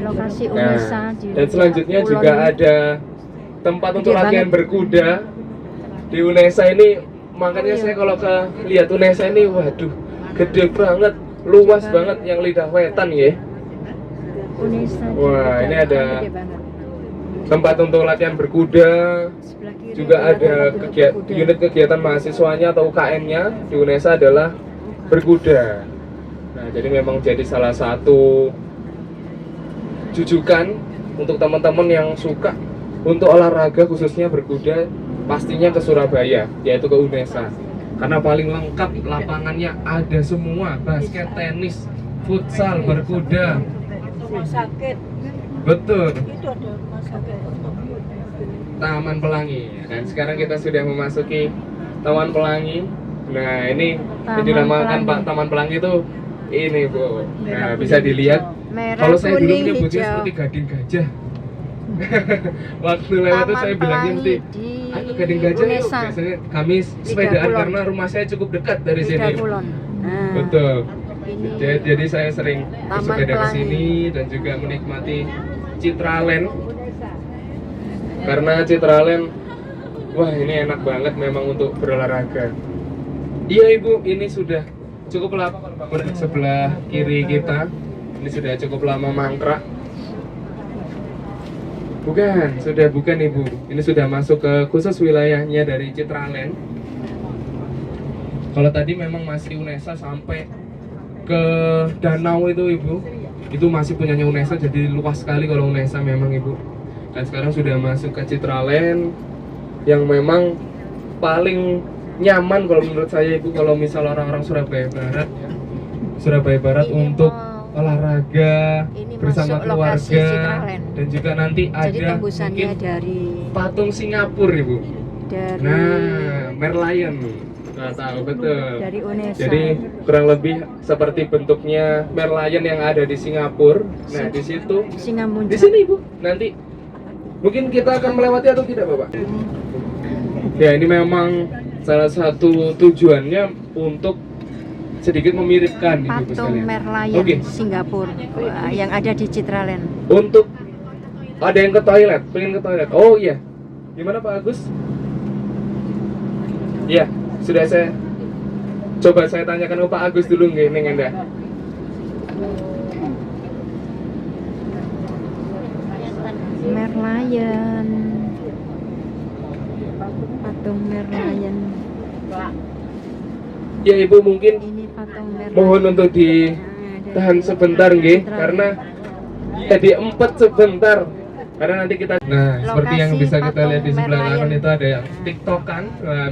Lokasi Nah, UNESA di dan selanjutnya Kulon juga ini. ada tempat Gede untuk latihan banget. berkuda di UNESA ini. Makanya saya kalau ke lihat UNESA ini, waduh, gede banget, luas banget, yang Lidah Wetan ya. UNESA Wah, ini ada gede banget. tempat untuk latihan berkuda, Sebelah kiri juga adalah ada tempat berkuda. unit kegiatan mahasiswanya atau UKM-nya di UNESA adalah berkuda. Nah, jadi memang jadi salah satu jujukan untuk teman-teman yang suka untuk olahraga khususnya berkuda, pastinya ke Surabaya, yaitu ke UNESA. Karena paling lengkap, lapangannya ada semua, basket, tenis, futsal, berkuda. Rumah sakit. Betul. Itu ada rumah sakit. Taman Pelangi. Dan sekarang kita sudah memasuki Taman Pelangi. Nah, ini yang Taman dinamakan Pelangi. Pak Taman Pelangi itu ini Bu. Nah, Merah, bisa dilihat. Merah, Kalau saya dulu kuning, menyebutnya hijau. seperti gading gajah. Waktu lewat itu Taman saya bilangnya Pelangi mesti di Aku Gading Gajah yuk. Unesa. Biasanya kami sepedaan Kulon. karena rumah saya cukup dekat dari Liga sini. Kulon. Nah, Betul. ini Jadi saya sering Taman bersepeda ke Pelangi. sini dan juga menikmati Citraland. Karena Citraland, wah ini enak banget memang untuk berolahraga. Iya Ibu, ini sudah cukup lama bangunan sebelah kiri kita. Ini sudah cukup lama mangkrak. Bukan Ibu. Ini sudah masuk ke khusus wilayahnya dari Citraland. Kalau tadi memang masih Unesa sampai ke danau itu Ibu, itu masih punyanya Unesa, jadi luas sekali kalau Unesa memang Ibu. Dan sekarang sudah masuk ke Citraland yang memang paling nyaman kalau menurut saya Ibu, kalau misal orang-orang Surabaya Barat untuk olahraga Ini bersama masuk lokasi keluarga, Citraland. dan juga nanti jadi ada tembusannya mungkin dari patung Singapura Ibu. dari Nah, Merlion. Nah, tahu betul. dari Unesa. Jadi kurang lebih seperti bentuknya Merlion yang ada di Singapura. Nah, di situ, Singamunca. di sini Ibu. Nanti mungkin kita akan melewati atau tidak, Bapak? Ya, ini memang salah satu tujuannya untuk sedikit memiripkan Ibu Patung sekalian. Merlion Oke. Singapura yang ada di Citraland. Untuk ada yang ke toilet, pengen ke toilet. Oh iya. Gimana Pak Agus? Iya, sudah saya coba saya tanyakan ke Pak Agus dulu nggih ning Anda. Merlion. Patung Merlion. Ya Ibu mungkin Ini patung Merlion. mohon untuk ditahan sebentar nggih karena jadi empat sebentar. Karena nanti kita seperti yang bisa kita lihat di sebelah kanan itu ada yang tiktokan,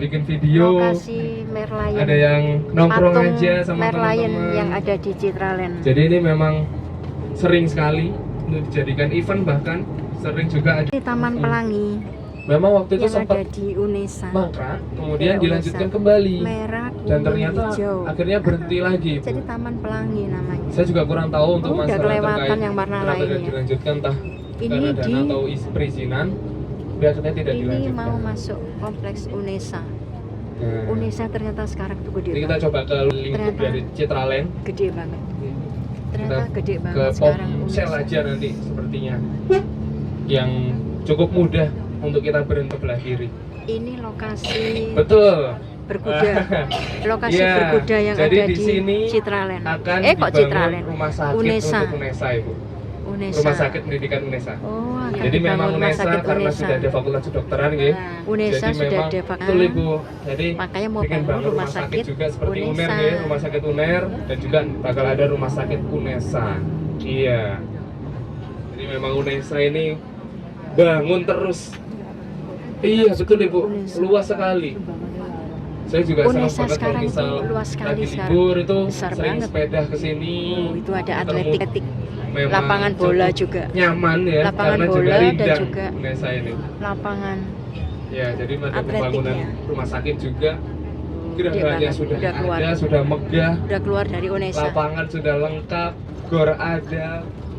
bikin video, Lokasi Merlion. ada yang nongkrong Patung aja sama Merlion teman-teman. yang ada di Citraland. Jadi ini memang sering sekali untuk dijadikan event, bahkan sering juga ada. Ini Taman Pelangi Memang waktu itu yang sempat ada di Unesa. mangkrak, kemudian Daerah dilanjutkan Unesa. kembali Merah, kuning, dan ternyata hijau. akhirnya berhenti lagi. Bu. Jadi Taman Pelangi namanya. Saya juga kurang tahu untuk Oh, udah masalah kelewatan terkait yang warna kenapa tidak lainnya. dilanjutkan entah Ini karena di- dana atau perizinan, tapi akhirnya tidak Ini dilanjutkan. mau masuk kompleks Unesa. Nah, Unesa ternyata sekarang tuh gede jadi kita banget. coba ke lingkup Ternyata. dari Citraland. Gede banget. Kita Ternyata gede ke banget sekarang Pomsel Unesa. aja nanti sepertinya, yang cukup mudah untuk kita berhenti belah kiri. Ini lokasi Betul. berkuda. Lokasi Iya, berkuda yang jadi ada di sini Citraland. Akan Kok dibangun Citraland? rumah sakit Unesa. untuk Unesa Ibu. Unesa. Rumah sakit pendidikan Unesa. Oh, akan Jadi memang dibangun rumah Unesa sakit karena Unesa. sudah ada fakultas kedokteran nggih. Unesa Jadi sudah memang ada fakultas. betul Ibu. Jadi Makanya mau bikin bangun bangun rumah sakit juga seperti Unesa. UNER nggih, rumah sakit UNER dan juga bakal ada rumah sakit Unesa. Iya. Jadi memang Unesa ini bangun terus. Iya betul Ibu, Unesa. luas sekali. Saya juga senang Unesa banget kalau sekarang misal itu luas sekali lagi sekarang. libur itu Besar sering banget. sepeda ke sini. Oh, itu ada ketemu. atletik, Memang lapangan bola cukup juga. nyaman ya, Lapangan karena juga bola dan rindang juga Unesa ini. lapangan. Ya, jadi ada atletiknya. pembangunan rumah sakit juga. Gede Gerakannya banget, sudah udah keluar. ada, sudah megah, Udah keluar dari Unesa. lapangan sudah lengkap, gor ada.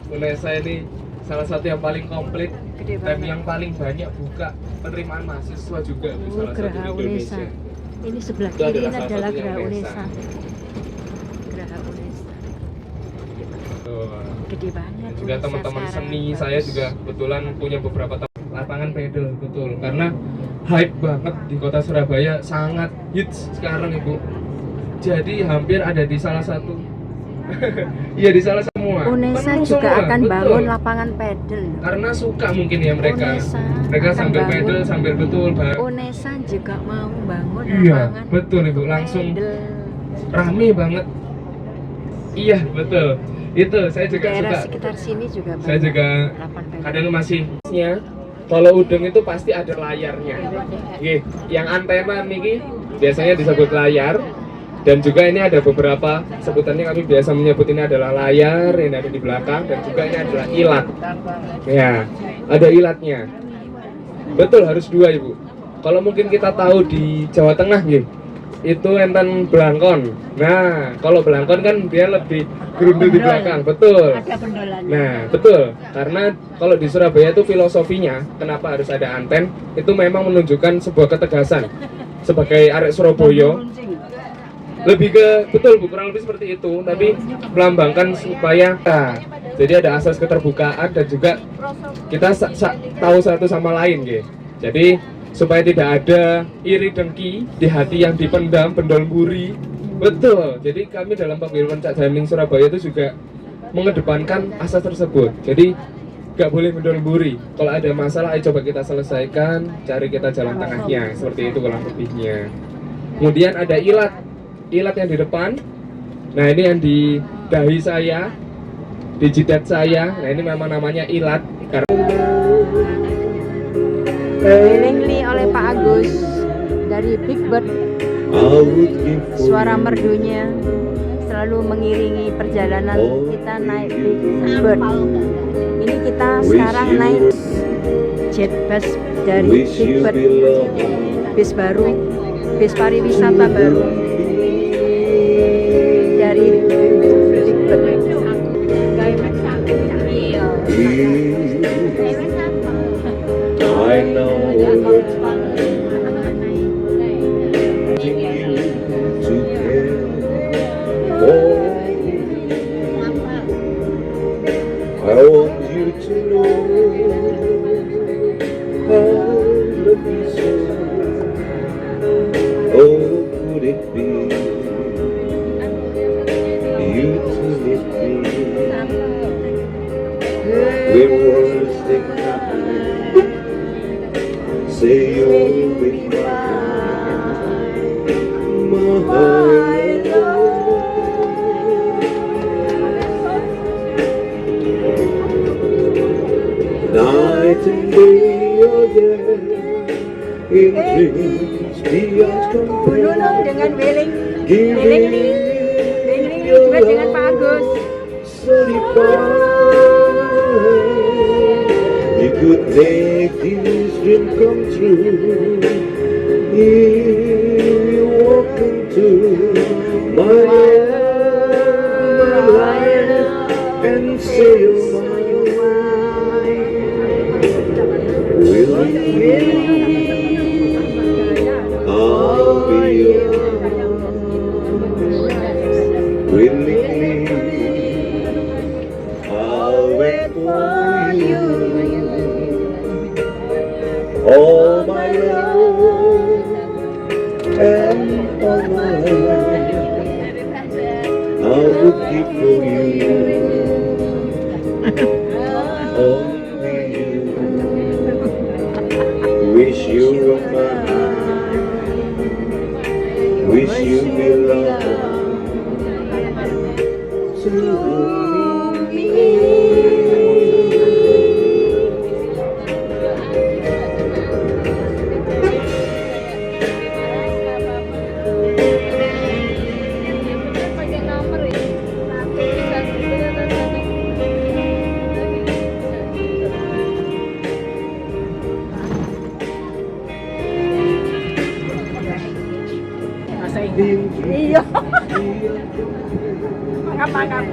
Unesa ini salah satu yang paling komplit Gede dan banget. yang paling banyak buka penerimaan mahasiswa juga Bu, Oh, salah satu di Geraha Indonesia. Unesa. Ini sebelah Itu kiri adalah ini salah adalah satunya Geraha Unesa. Unesa. Geraha Unesa. Tuh. Gede banget. Dan juga Unesa teman-teman sekarang. seni saya juga kebetulan punya beberapa lapangan pedal betul karena hype banget di kota Surabaya, sangat hits sekarang Ibu. Jadi hampir ada di salah satu iya di salah semua. Unesa Penuh juga semua, akan betul. bangun lapangan pedal. Karena suka mungkin ya mereka. Unesa Mereka akan sambil bangun. pedal sambil betul Unesa juga mau bangun Iya, lapangan betul Ibu, langsung pedal. rame banget. Iya, betul. Itu saya juga Daerah suka. sekitar sini juga bangun Saya juga lapangan pedal. kadang masihnya kalau udeng itu pasti ada layarnya. Nggih, yang antena niki biasanya disebut layar. Dan juga ini ada beberapa sebutannya, kami biasa menyebut ini adalah layar yang ada di belakang, dan juga ini adalah ilat. Ya, ada ilatnya. Betul, harus dua Ibu. Kalau mungkin kita tahu di Jawa Tengah, gitu, itu enten belangkon. Nah, kalau belangkon kan dia lebih gerundul di belakang, betul. Ada pendolannya. Nah, betul. Karena kalau di Surabaya itu filosofinya kenapa harus ada anten, itu memang menunjukkan sebuah ketegasan. Sebagai arek Surabaya, lebih ke betul Bu, kurang lebih seperti itu, tapi melambangkan supaya jadi ada asas keterbukaan dan juga kita tahu satu sama lain, gitu. Jadi supaya tidak ada iri dengki di hati yang dipendam, pendol buri. Betul. Jadi kami dalam paguyuban Cak Janing Surabaya itu juga mengedepankan asas tersebut. Jadi gak boleh pendol buri. Kalau ada masalah, ayo coba kita selesaikan, cari kita jalan tengahnya. Seperti itu kurang lebihnya. Kemudian ada ilat yang di depan. Nah, ini yang di dahi saya, di jidat saya. Nah, ini memang namanya ilat. Karena Willingly oleh Pak Agus dari Big Bird. Suara merdunya selalu mengiringi perjalanan kita naik Big Bird. Ini kita sekarang naik jet bus dari Big Bird, bis baru, bis pariwisata baru dari Big Bird. I know what I want you to know I love you so. Oh, could it be you to meet me? When words take time, say you're with my heart. Night and day you're there in dreams beyond compare. Dengan Willingly juga dengan Pak Agus. You could make this dream come true if you walk into my life and say you're mine. I'll be yours willingly. I'll wait for you all my love and all my life. I will keep for you. Only you. Wish you were mine. Wish you belong to me. Iya. Mangap.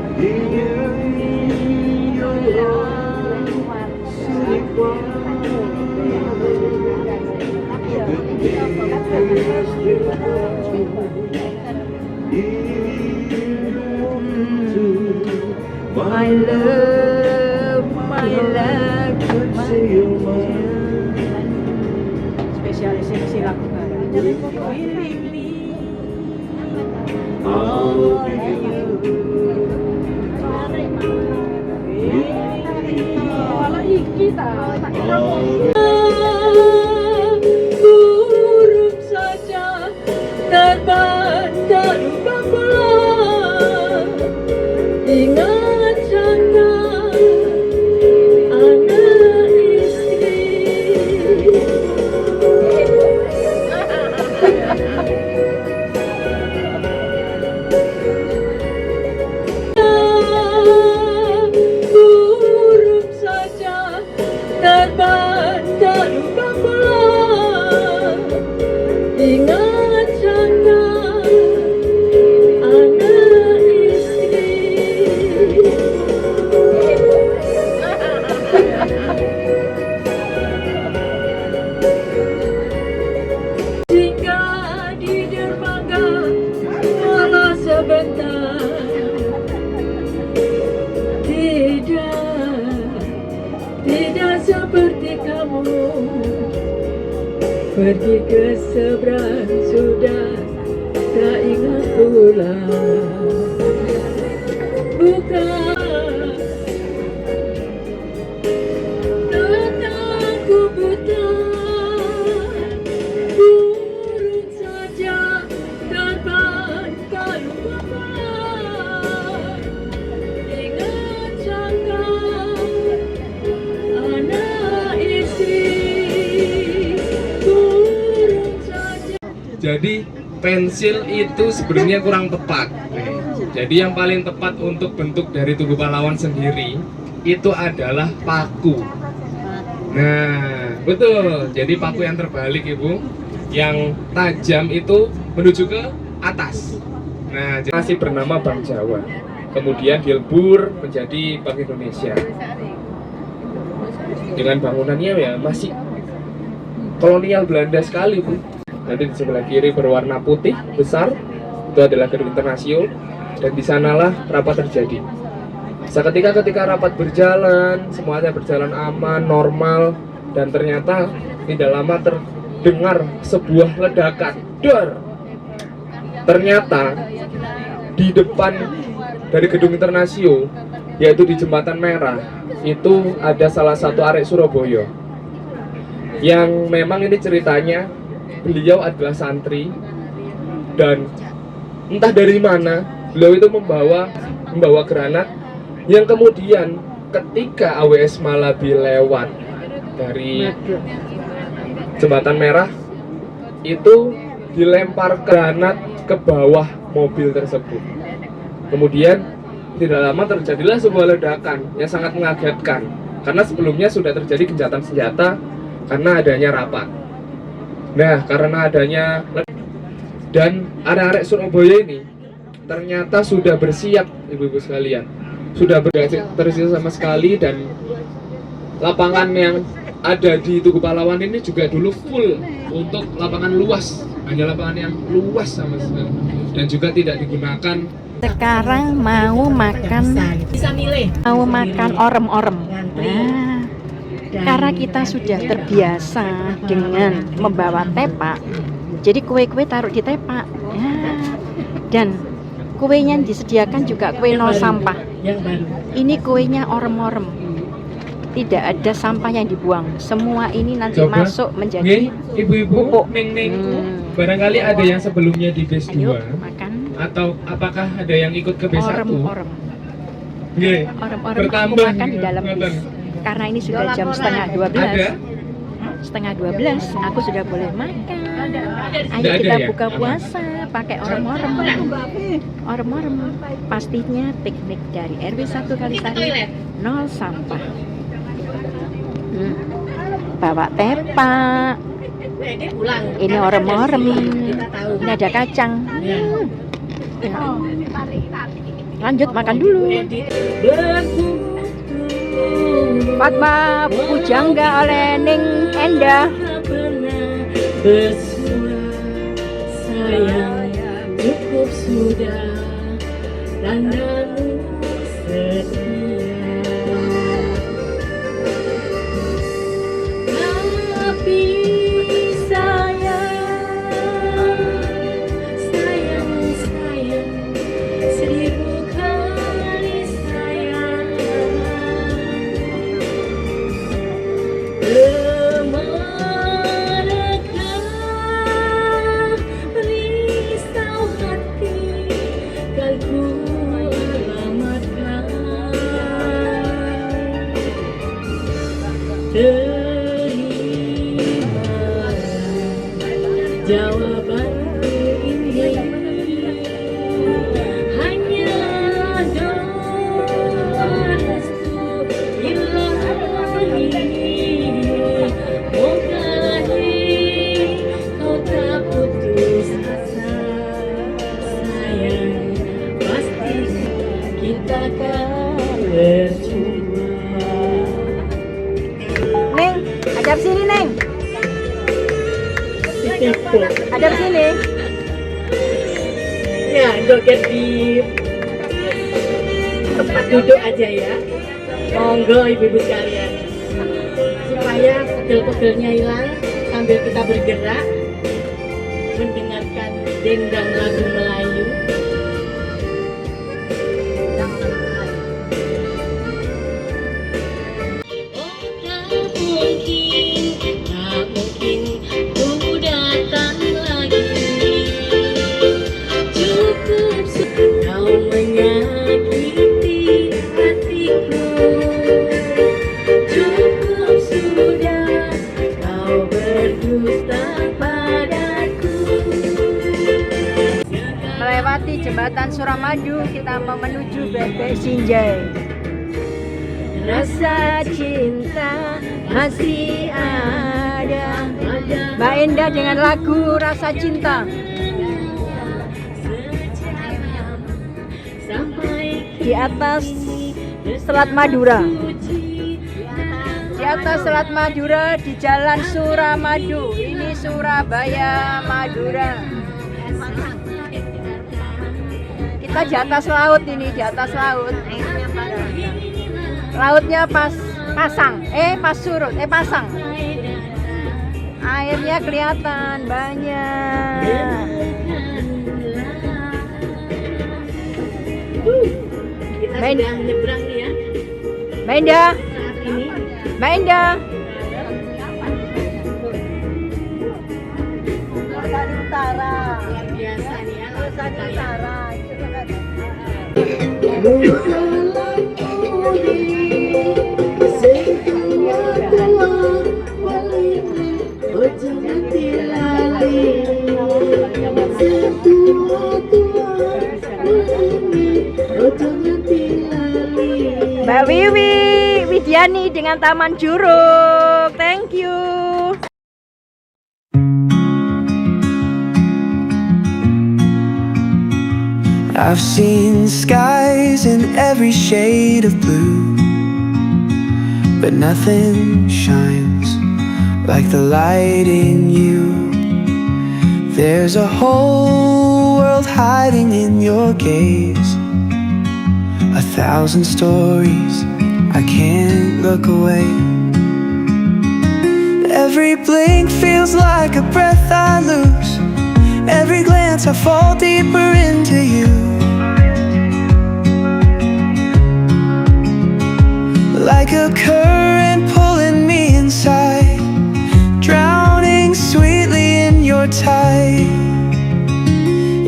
My love, Spesialis ini lagu baru. I'll be Burung saja terbang tanpa pulang. Ingat jangan anak istri. Burung saja terbang Singgah di dermaga walau sebentar. Tidak seperti kamu pergi ke seberang sudah tak ingat pulang. Bukan tataku buta, burung saja terbang tak lupa. Ingat cakap anak istri, burung saja. Jadi pensil itu sebenarnya kurang tepat. Jadi yang paling tepat untuk bentuk dari Tugu Pahlawan sendiri itu adalah paku. Nah, betul. Jadi paku yang terbalik, Ibu, yang tajam itu menuju ke atas. Nah, masih bernama Bank Jawa. Kemudian dilebur menjadi Bank Indonesia. Dengan bangunannya ya masih kolonial Belanda sekali, Bu. Nanti di sebelah kiri berwarna putih besar, itu adalah gedung Internasio, dan di sanalah rapat terjadi. Seketika ketika rapat berjalan, semuanya berjalan aman, normal, dan ternyata tidak lama terdengar sebuah ledakan. Dar! Ternyata di depan dari gedung Internasio, yaitu di Jembatan Merah, itu ada salah satu arek Surabaya yang memang ini ceritanya beliau adalah santri, dan entah dari mana beliau itu membawa granat yang kemudian ketika AWS Malabi lewat dari Jembatan Merah itu dilempar granat ke bawah mobil tersebut. Kemudian tidak lama terjadilah sebuah ledakan yang sangat mengagetkan, karena sebelumnya sudah terjadi gencatan senjata karena adanya rapat. Nah, karena adanya dan arek-arek Surabaya ini ternyata sudah bersiap, ibu-ibu sekalian, sudah tersiap sama sekali, dan lapangan yang ada di Tugu Pahlawan ini juga dulu full untuk lapangan luas, hanya lapangan yang luas sama sekali, dan juga tidak digunakan. Sekarang mau makan, Bisa milih. mau makan orem-orem. Nah, karena kita sudah terbiasa dengan membawa tepak, jadi kue-kue taruh di tepak. Ya. Dan kuenya yang disediakan juga kue nol sampah. Yang baru. Ini kuenya orem-orem, tidak ada sampah yang dibuang. Semua ini nanti Coba. masuk menjadi Ibu-ibu, pupuk. neng-nengku, barangkali ada yang sebelumnya di base 2, Ayo makan atau apakah ada yang ikut ke base 1? orem-orem. Nggih. Orem-orem aku Bertambah makan di gitu, dalam ngoten. bis. Karena ini sudah jam setengah 12. Ada? Setengah 12 aku sudah boleh makan. Ayo Nggak ada kita ya? buka puasa pakai orem-orem. Orem-orem pastinya piknik dari RW 1 Kalisari, nol sampah. Bawa tepak. Dia pulang. Ini Karena orem-orem. dari sini kita tahu. Ini ada kacang. Ya. Lanjut makan dulu. Fatma Pujangga oleh Ning Endah. Sayang, cukup sudah tandangmu setia. Tapi sayang, seribu kali sayang. Kemanakah risau hati kan ku alamatkan. Terima jawabanku ini, hanya doa restu ilahi. Moga kau tak putus asa, sayang, pasti kita akan berjumpa. Hadap sini, Neng. Hadap sini. Ya, joget di tempat duduk aja ya. Monggo ibu-ibu sekalian. Supaya pegel-pegelnya hilang sambil kita bergerak mendengarkan dendang lagu Melayu. Tak mungkin ku datang lagi. Cukup kau menyakiti hatiku. Cukup sudah kau berdusta padaku. Melewati jembatan Suramadu, kita mau menuju Bebek Sinjai. Rasa cinta masih ada. Mbak Endah dengan lagu Rasa Cinta. Di atas Selat Madura. Di atas Selat Madura di Jalan Suramadu. Ini Surabaya, Madura. Kita di atas laut ini, di atas laut. Lautnya pasang, pas surut, pasang. Airnya kelihatan banyak. Kita sudah nyebrang nih ya. Mbak Endah, Saat ini Mbak Endah. Dari utara. luar biasa nih ya. Dari utara. Mbak Wiwi Widiani dengan Taman Juruk. Thank you. I've seen skies in every shade of blue, but nothing shines like the light in you. There's a whole world hiding in your gaze, 1,000 stories, I can't look away. Every blink feels like a breath I lose. Every glance I fall deeper into you. Like a current pulling me inside, drowning sweetly in your tide.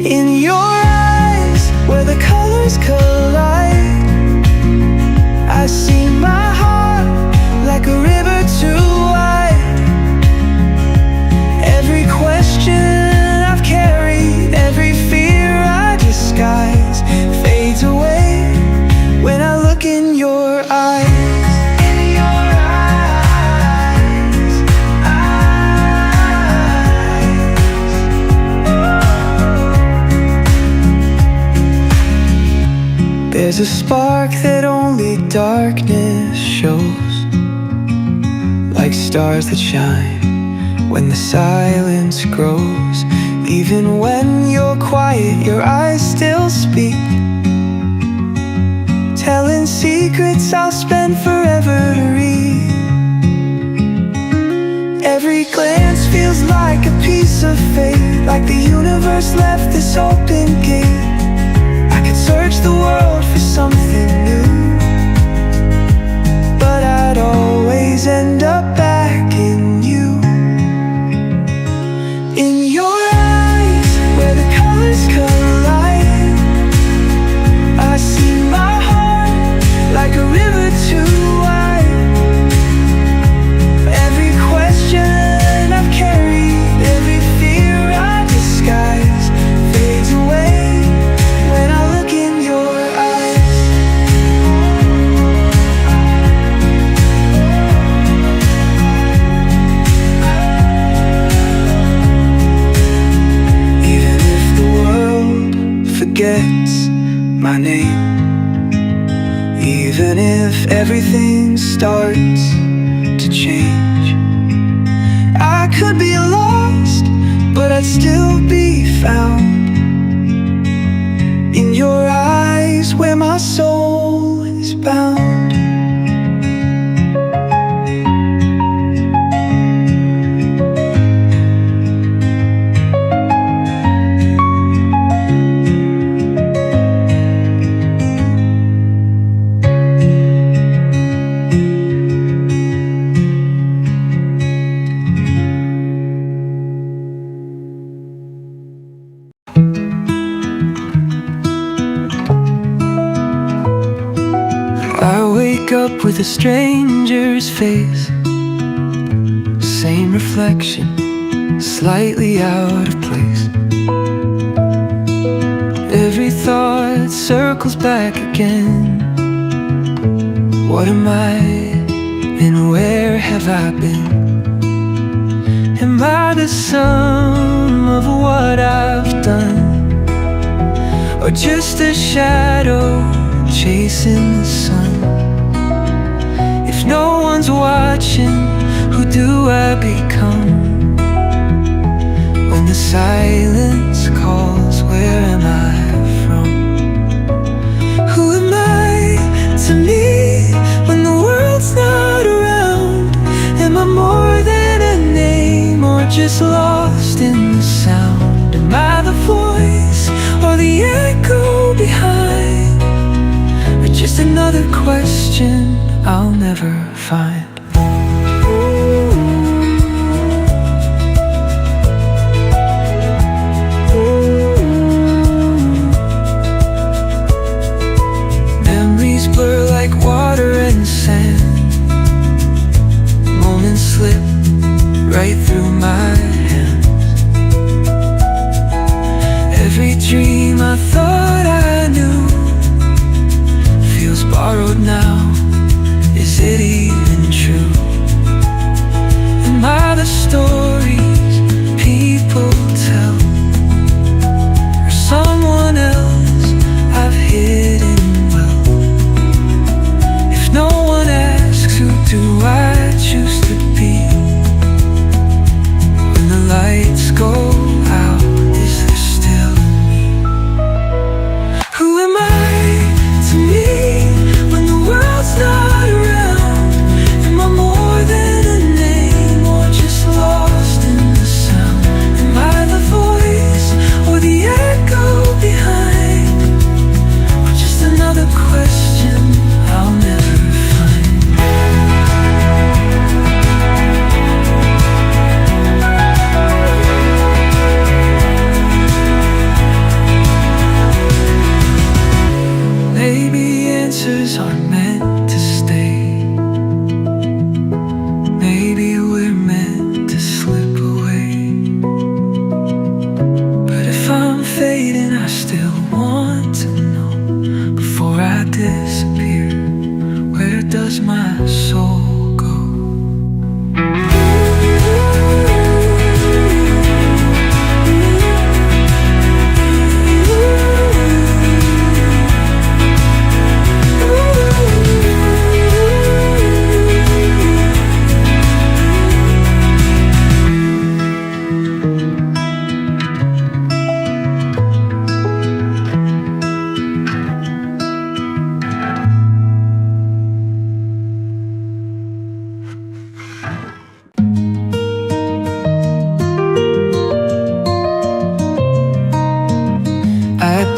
In your eyes, where the colors collide, I see my heart like a river too wide. Every question I've carried, every fear I disguise, fades away when I look in your eyes. There's a spark that only darkness shows, like stars that shine when the silence grows. Even when you're quiet, your eyes still speak, telling secrets I'll spend forever to read. Every glance feels like a piece of fate, like the universe left this open gate. Search the world for something new, but I'd always end up back in you. In your eyes, where the colors collide, I see my heart like a river too wide. Every question I've carried, every fear I disguise, fades away when I look in your eyes. Even if the world forgets my name, even if everything starts to change, I'd still be found in your eyes where my soul is bound. Up with a stranger's face, same reflection, slightly out of place. Every thought circles back again. What am I, and where have I been? Am I the sum of what I've done, or just a shadow chasing the sun? If no one's watching, who do I become? When the silence calls, where am I from? Who am I to me when the world's not around? Am I more than a name, or just lost in the sound? Am I the voice, or the echo behind? Or just another question I'll never find. Memories blur like water and sand. Moments slip right through my hands. Every dream I thought I knew feels borrowed now. Is it even true? Am I the stories people tell, or someone else I've hidden well? If no one asks, who do I choose to be? When the lights go out, is there still me? Who am I to me when the world's not around?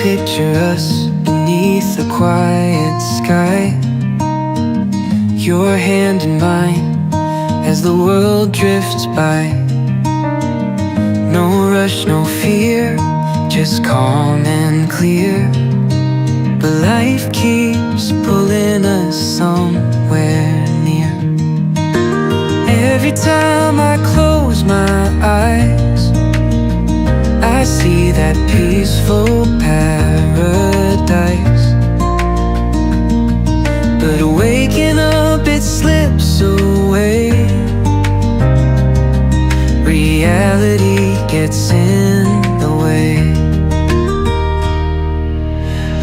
Picture us beneath a quiet sky, your hand in mine as the world drifts by. No rush, no fear, just calm and clear. But life keeps pulling us somewhere near. Every time I close my eyes, I see that peaceful paradise. But waking up, it slips away. Reality gets in the way.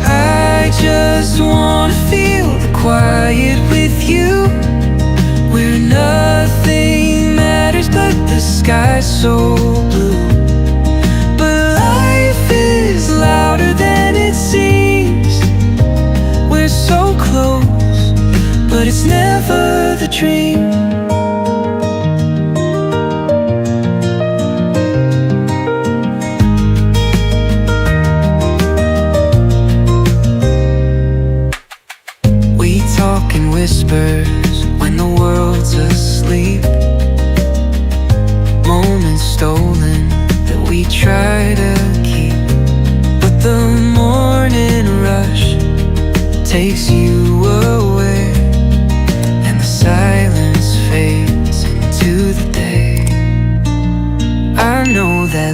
I just wanna feel the quiet with you, where nothing matters but the sky so blue. whispers when the world's asleep. Moments stolen that we try to keep, but the morning rush takes you away, and the silence fades into the day. I know that